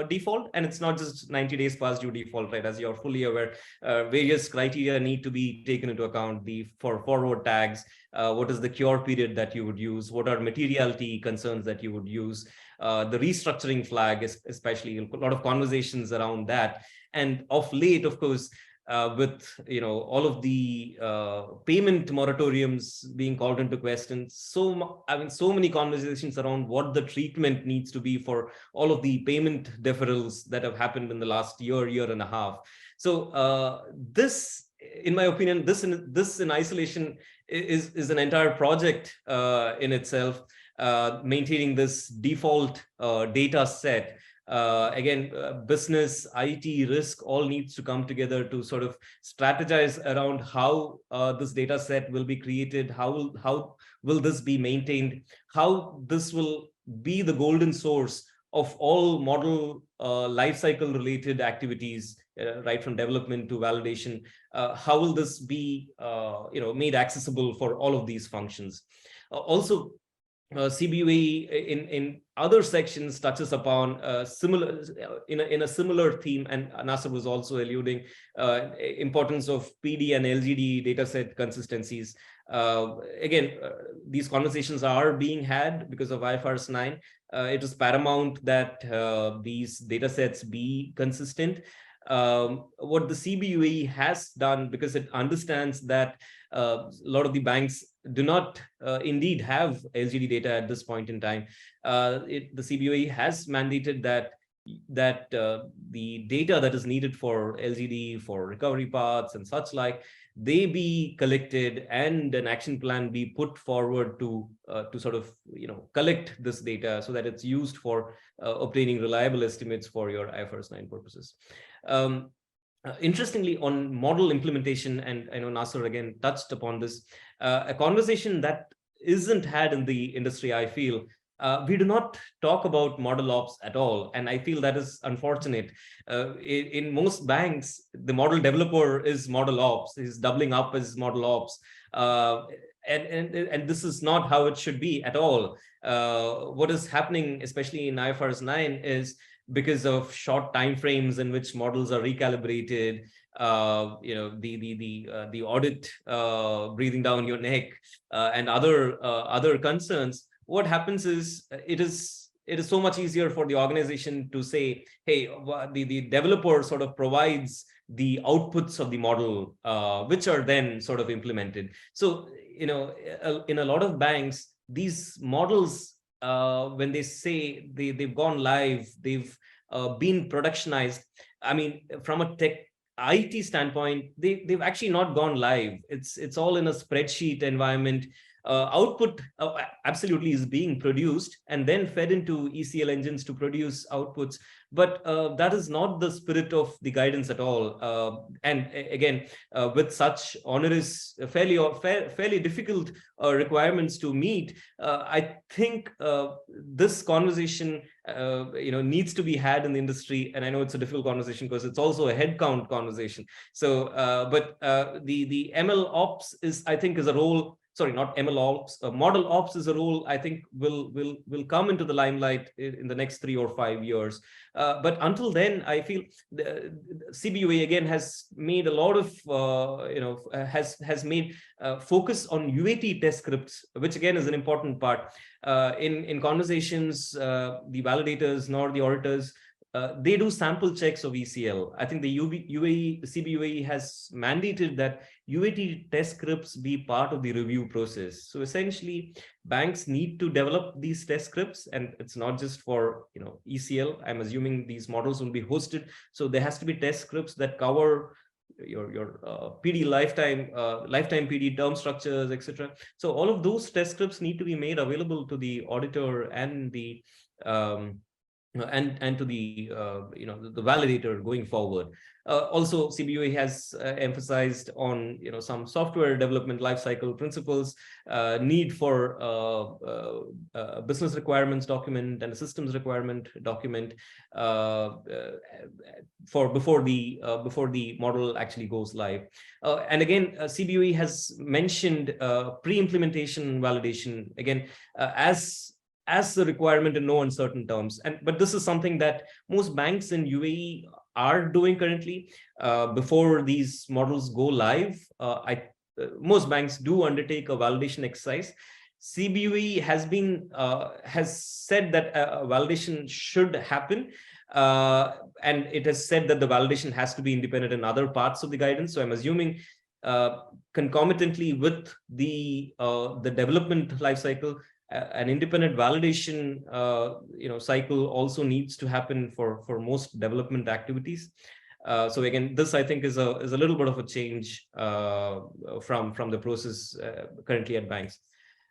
default. And it's not just 90 days past due default, right? As you're fully aware, various criteria need to be taken into account. For forward tags, what is the cure period that you would use? What are materiality concerns that you would use? The restructuring flag is especially a lot of conversations around that. And of late, of course, with all of the payment moratoriums being called into question, so many conversations around what the treatment needs to be for all of the payment deferrals that have happened in the last year and a half. So this, in my opinion, this in isolation is an entire project in itself, maintaining this default data set. Again, business, IT, risk all needs to come together to sort of strategize around how this data set will be created, how will this be maintained, how this will be the golden source of all model lifecycle related activities, right from development to validation. How will this be made accessible for all of these functions? Also, CBUAE in other sections touches upon similar in a similar theme, and Nasser was also alluding importance of PD and LGD dataset consistencies. Again, these conversations are being had because of IFRS 9. It is paramount that these datasets be consistent. What the CBUAE has done, because it understands that a lot of the banks do not indeed have LGD data at this point in time, the CBUAE has mandated that the data that is needed for LGD, for recovery paths and such like, they be collected and an action plan be put forward to sort of collect this data so that it's used for obtaining reliable estimates for your IFRS 9 purposes. Interestingly, on model implementation, and I know Nasser again touched upon this, a conversation that isn't had in the industry, I feel. We do not talk about model ops at all, and I feel that is unfortunate. In most banks, the model developer is model ops, is doubling up as model ops, and this is not how it should be at all. What is happening, especially in IFRS 9, is because of short time frames in which models are recalibrated, the audit breathing down your neck, and other concerns. What happens is it is so much easier for the organization to say, hey, the developer sort of provides the outputs of the model, which are then sort of implemented. So in a lot of banks, these models, when they say they've gone live, they've been productionized, I mean, from a tech IT standpoint, they've actually not gone live. It's all in a spreadsheet environment. Output absolutely is being produced and then fed into ECL engines to produce outputs, but that is not the spirit of the guidance at all. And again, with such onerous, fairly difficult requirements to meet, I think this conversation needs to be had in the industry. And I know it's a difficult conversation because it's also a headcount conversation. So, but the ML ops is a role. Sorry, not ML ops. Model ops is a role I think will come into the limelight in the next 3 or 5 years. But until then, I feel the CBUAE again has made a lot of has made focus on UAT test scripts, which again is an important part. In conversations, the validators nor the auditors, they do sample checks of ECL. I think the CBUAE has mandated that UAT test scripts be part of the review process. So essentially, banks need to develop these test scripts, and it's not just for ECL. I'm assuming these models will be hosted, so there has to be test scripts that cover PD lifetime PD term structures, etc. So all of those test scripts need to be made available to the auditor and the and to the the validator going forward. Also, CBUAE has emphasized on some software development lifecycle principles, need for business requirements document and a systems requirement document for before the model actually goes live. And again, CBUAE has mentioned pre-implementation validation again as the requirement in no uncertain terms. But this is something that most banks in UAE are doing currently before these models go live. Most banks do undertake a validation exercise. CBUAE has said that validation should happen, and it has said that the validation has to be independent in other parts of the guidance. So I'm assuming concomitantly with the development lifecycle, an independent validation cycle also needs to happen for most development activities. So again, this I think is a little bit of a change from the process currently at banks.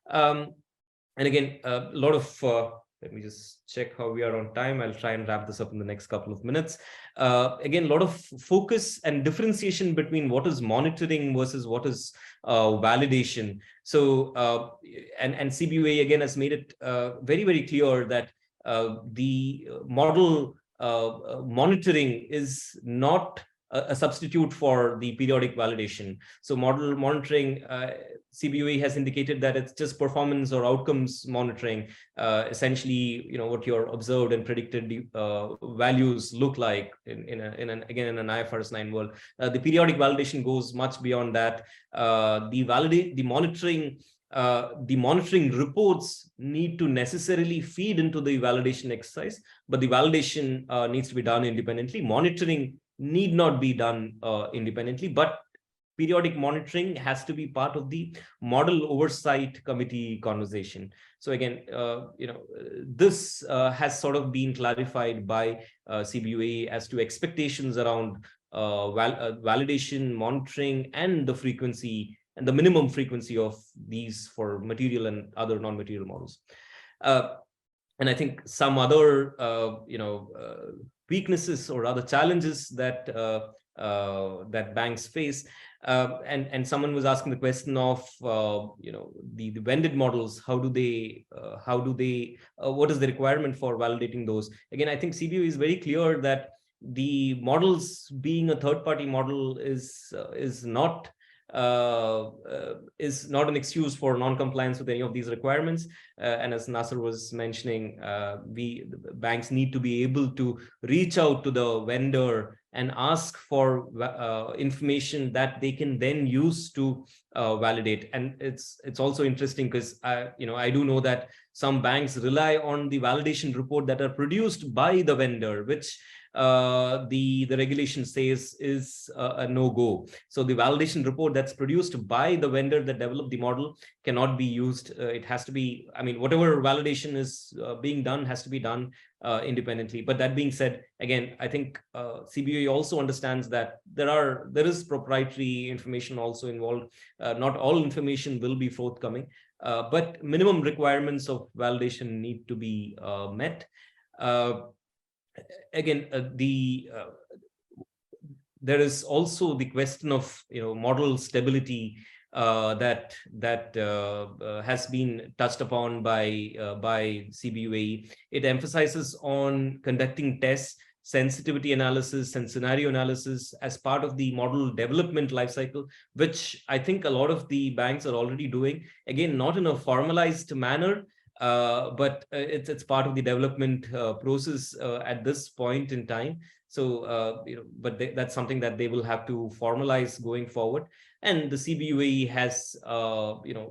And again, a lot of let me just check how we are on time. I'll try and wrap this up in the next couple of minutes. Again, a lot of focus and differentiation between what is monitoring versus what is validation. So, and CBUAE again has made it very, very clear that the model monitoring is not a substitute for the periodic validation. So model monitoring, CBUAE has indicated that it's just performance or outcomes monitoring, essentially, what your observed and predicted values look like in an IFRS 9 world. The periodic validation goes much beyond that. The monitoring reports need to necessarily feed into the validation exercise, but the validation needs to be done independently. Monitoring need not be done independently, but periodic monitoring has to be part of the model oversight committee conversation. So again, this has sort of been clarified by CBUAE as to expectations around validation, monitoring, and the frequency and the minimum frequency of these for material and other non-material models. And I think some other weaknesses or other challenges that that banks face. And someone was asking the question of the vended models. What is the requirement for validating those? Again, I think CBUAE is very clear that the models being a third-party model is not an excuse for non-compliance with any of these requirements. And as Nasser was mentioning, the banks need to be able to reach out to the vendor and ask for information that they can then use to validate. And it's also interesting because I do know that some banks rely on the validation report that are produced by the vendor, which the regulation says is a no-go. So the validation report that's produced by the vendor that developed the model cannot be used. It has to be, whatever validation is being done has to be done independently. But that being said, again, I think CBUAE also understands that there is proprietary information also involved. Not all information will be forthcoming, but minimum requirements of validation need to be met. Again, there is also the question of model stability that has been touched upon by CBUAE. It emphasizes on conducting tests, sensitivity analysis, and scenario analysis as part of the model development lifecycle, which I think a lot of the banks are already doing. Again, not in a formalized manner, but it's part of the development process at this point in time. So, but that's something that they will have to formalize going forward. And the CBUAE has,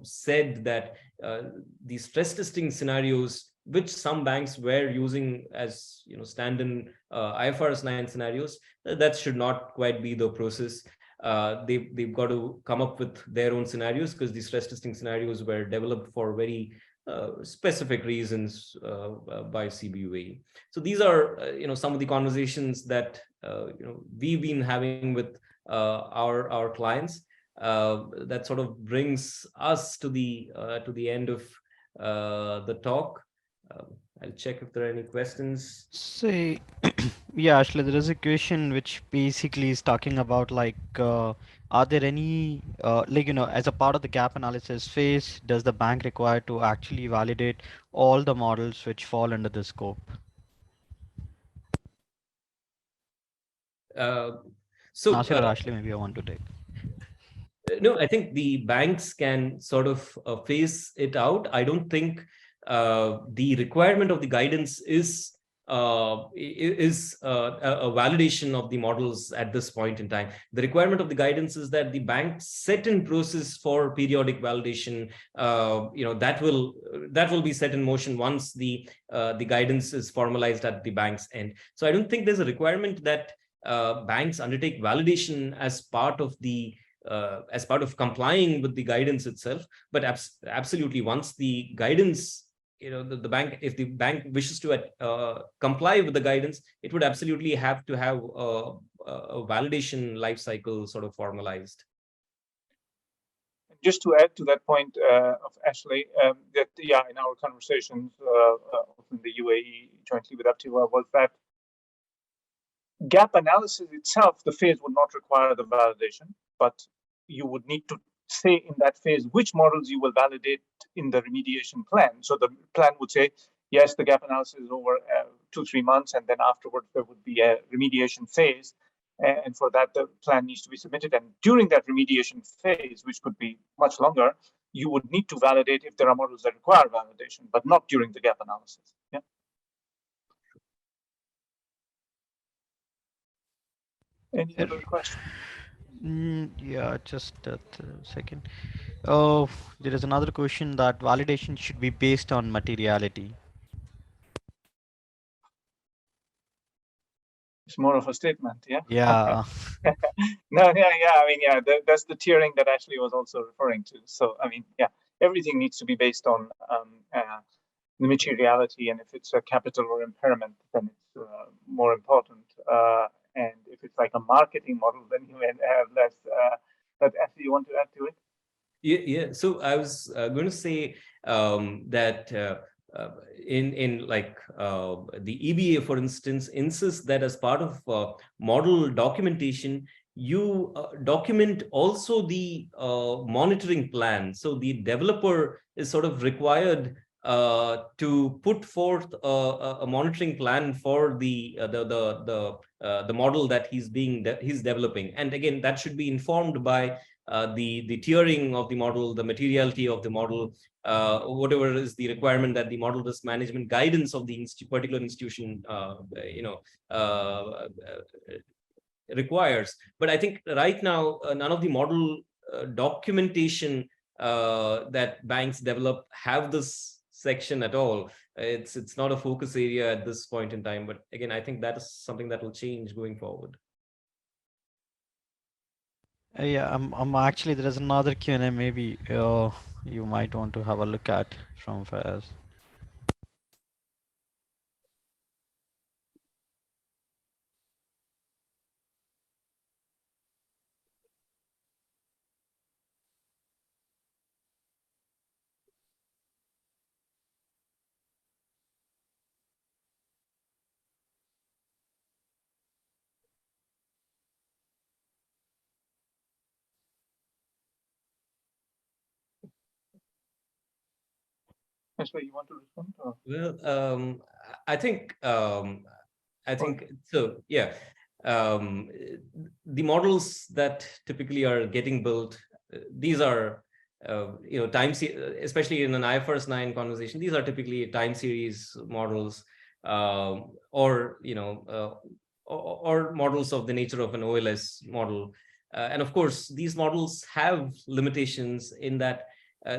said that the stress testing scenarios, which some banks were using as stand-in IFRS 9 scenarios, that should not quite be the process. They've got to come up with their own scenarios, because the stress testing scenarios were developed for very specific reasons by CBUAE. So these are some of the conversations that we've been having with our clients. That sort of brings us to the end of the talk. I'll check if there are any questions. Say, yeah, actually, there is a question which basically is talking about like, are there any, like, as a part of the gap analysis phase, does the bank require to actually validate all the models which fall under the scope? Uh, so Nasir or Ashley, maybe I want to take. No, I think the banks can sort of phase it out. I don't think the requirement of the guidance is a validation of the models at this point in time. The requirement of the guidance is that the bank set in process for periodic validation. That will be set in motion once the guidance is formalized at the bank's end. So I don't think there's a requirement that banks undertake validation as part of complying with the guidance itself. But absolutely, once the guidance, the bank, if the bank wishes to comply with the guidance, it would absolutely have to have a validation life cycle sort of formalized. Just to add to that point of Ashley, that in our conversations in the UAE jointly with Aptiva was that gap analysis itself, the phase would not require the validation, but you would need to say in that phase which models you will validate in the remediation plan. So the plan would say, yes, the gap analysis is over 2-3 months, and then afterwards there would be a remediation phase. And for that, the plan needs to be submitted. And during that remediation phase, which could be much longer, you would need to validate if there are models that require validation, but not during the gap analysis. Yeah. Any other questions? Yeah, just a second. Oh, there is another question that validation should be based on materiality. It's more of a statement, yeah? Yeah. No, yeah. I mean, that's the tiering that Ashley was also referring to. So, I mean, everything needs to be based on the materiality, and if it's a capital or impairment, then it's more important. And if it's like a marketing model, then you may have less. But Ashley, you want to add to it? Yeah. So I was going to say that in like the EBA, for instance, insists that as part of model documentation, you document also the monitoring plan. So the developer is sort of required to put forth a monitoring plan for the model that he's developing. And again, that should be informed by the tiering of the model, the materiality of the model, whatever is the requirement that the model risk management guidance of the particular institution requires. But I think right now none of the model documentation that banks develop have this section at all. It's not a focus area at this point in time, but again, I think that is something that will change going forward. Yeah, I'm actually, there is another Q&A maybe you might want to have a look at from Faiz. Ashley, you want to respond? Or? Well, I think so. Yeah, the models that typically are getting built, these are especially in an IFRS 9 conversation, these are typically time series models, or or models of the nature of an OLS model. And of course, these models have limitations in that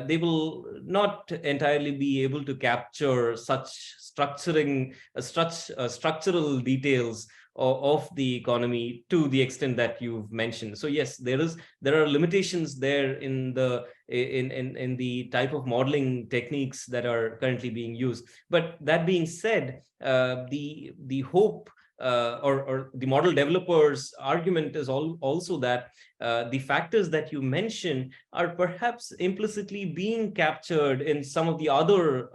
they will not entirely be able to capture such structural details of the economy to the extent that you've mentioned. So yes, there are limitations there in the type of modeling techniques that are currently being used. But that being said, the hope or the model developers' argument is also that the factors that you mention are perhaps implicitly being captured in some of the other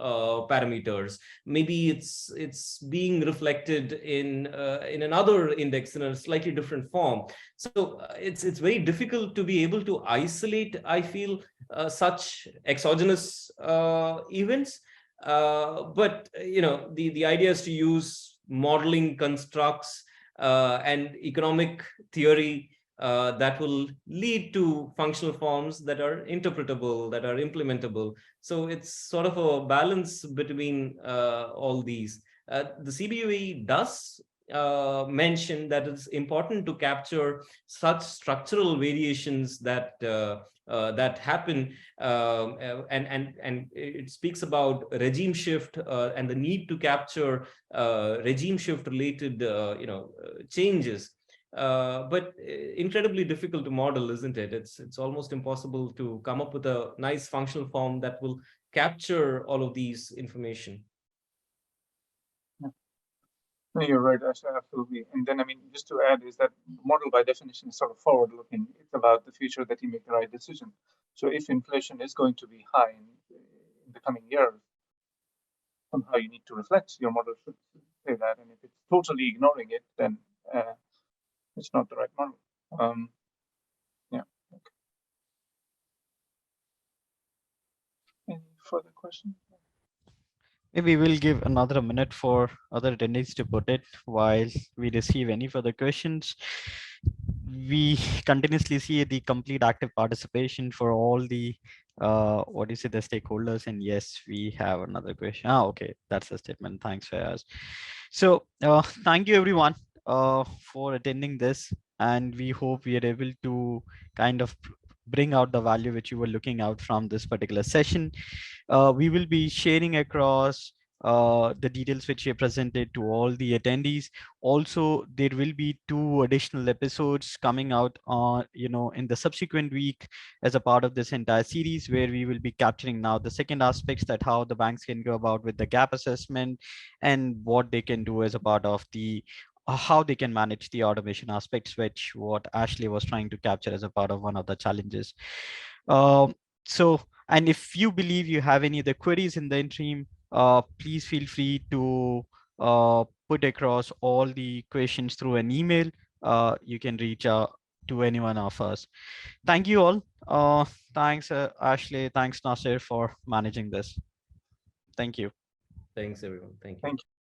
parameters. Maybe it's being reflected in another index in a slightly different form. So it's very difficult to be able to isolate, I feel, such exogenous events. But the idea is to use modeling constructs and economic theory that will lead to functional forms that are interpretable, that are implementable. So it's sort of a balance between all these. The CBUAE does mention that it's important to capture such structural variations that that happen, and it speaks about regime shift and the need to capture regime shift related changes. But incredibly difficult to model, isn't it? It's almost impossible to come up with a nice functional form that will capture all of these information. No, you're right, absolutely. And then, I mean, just to add is that model by definition is sort of forward-looking. It's about the future that you make the right decision. So if inflation is going to be high in the coming years, somehow you need to reflect. Your model should say that. And if it's totally ignoring it, then it's not the right model. Yeah. Okay. Any further questions? Maybe we'll give another minute for other attendees to put it while we receive any further questions. We continuously see the complete active participation for all the what is it, the stakeholders, and yes, we have another question. Okay, that's a statement. Thanks, Fayaz. So thank you everyone for attending this, and we hope we are able to kind of bring out the value which you were looking out from this particular session. We will be sharing across the details which you presented to all the attendees. Also, there will be 2 additional episodes coming out on, in the subsequent week as a part of this entire series, where we will be capturing now the second aspects, that how the banks can go about with the gap assessment and what they can do as a part of the how they can manage the automation aspects, which what Ashley was trying to capture as a part of one of the challenges. So, and if you believe you have any other queries in the interim, please feel free to put across all the questions through an email. You can reach out to any one of us. Thank you all. Thanks, Ashley. Thanks, Nasir, for managing this. Thank you. Thanks, everyone. Thank you. Thank you.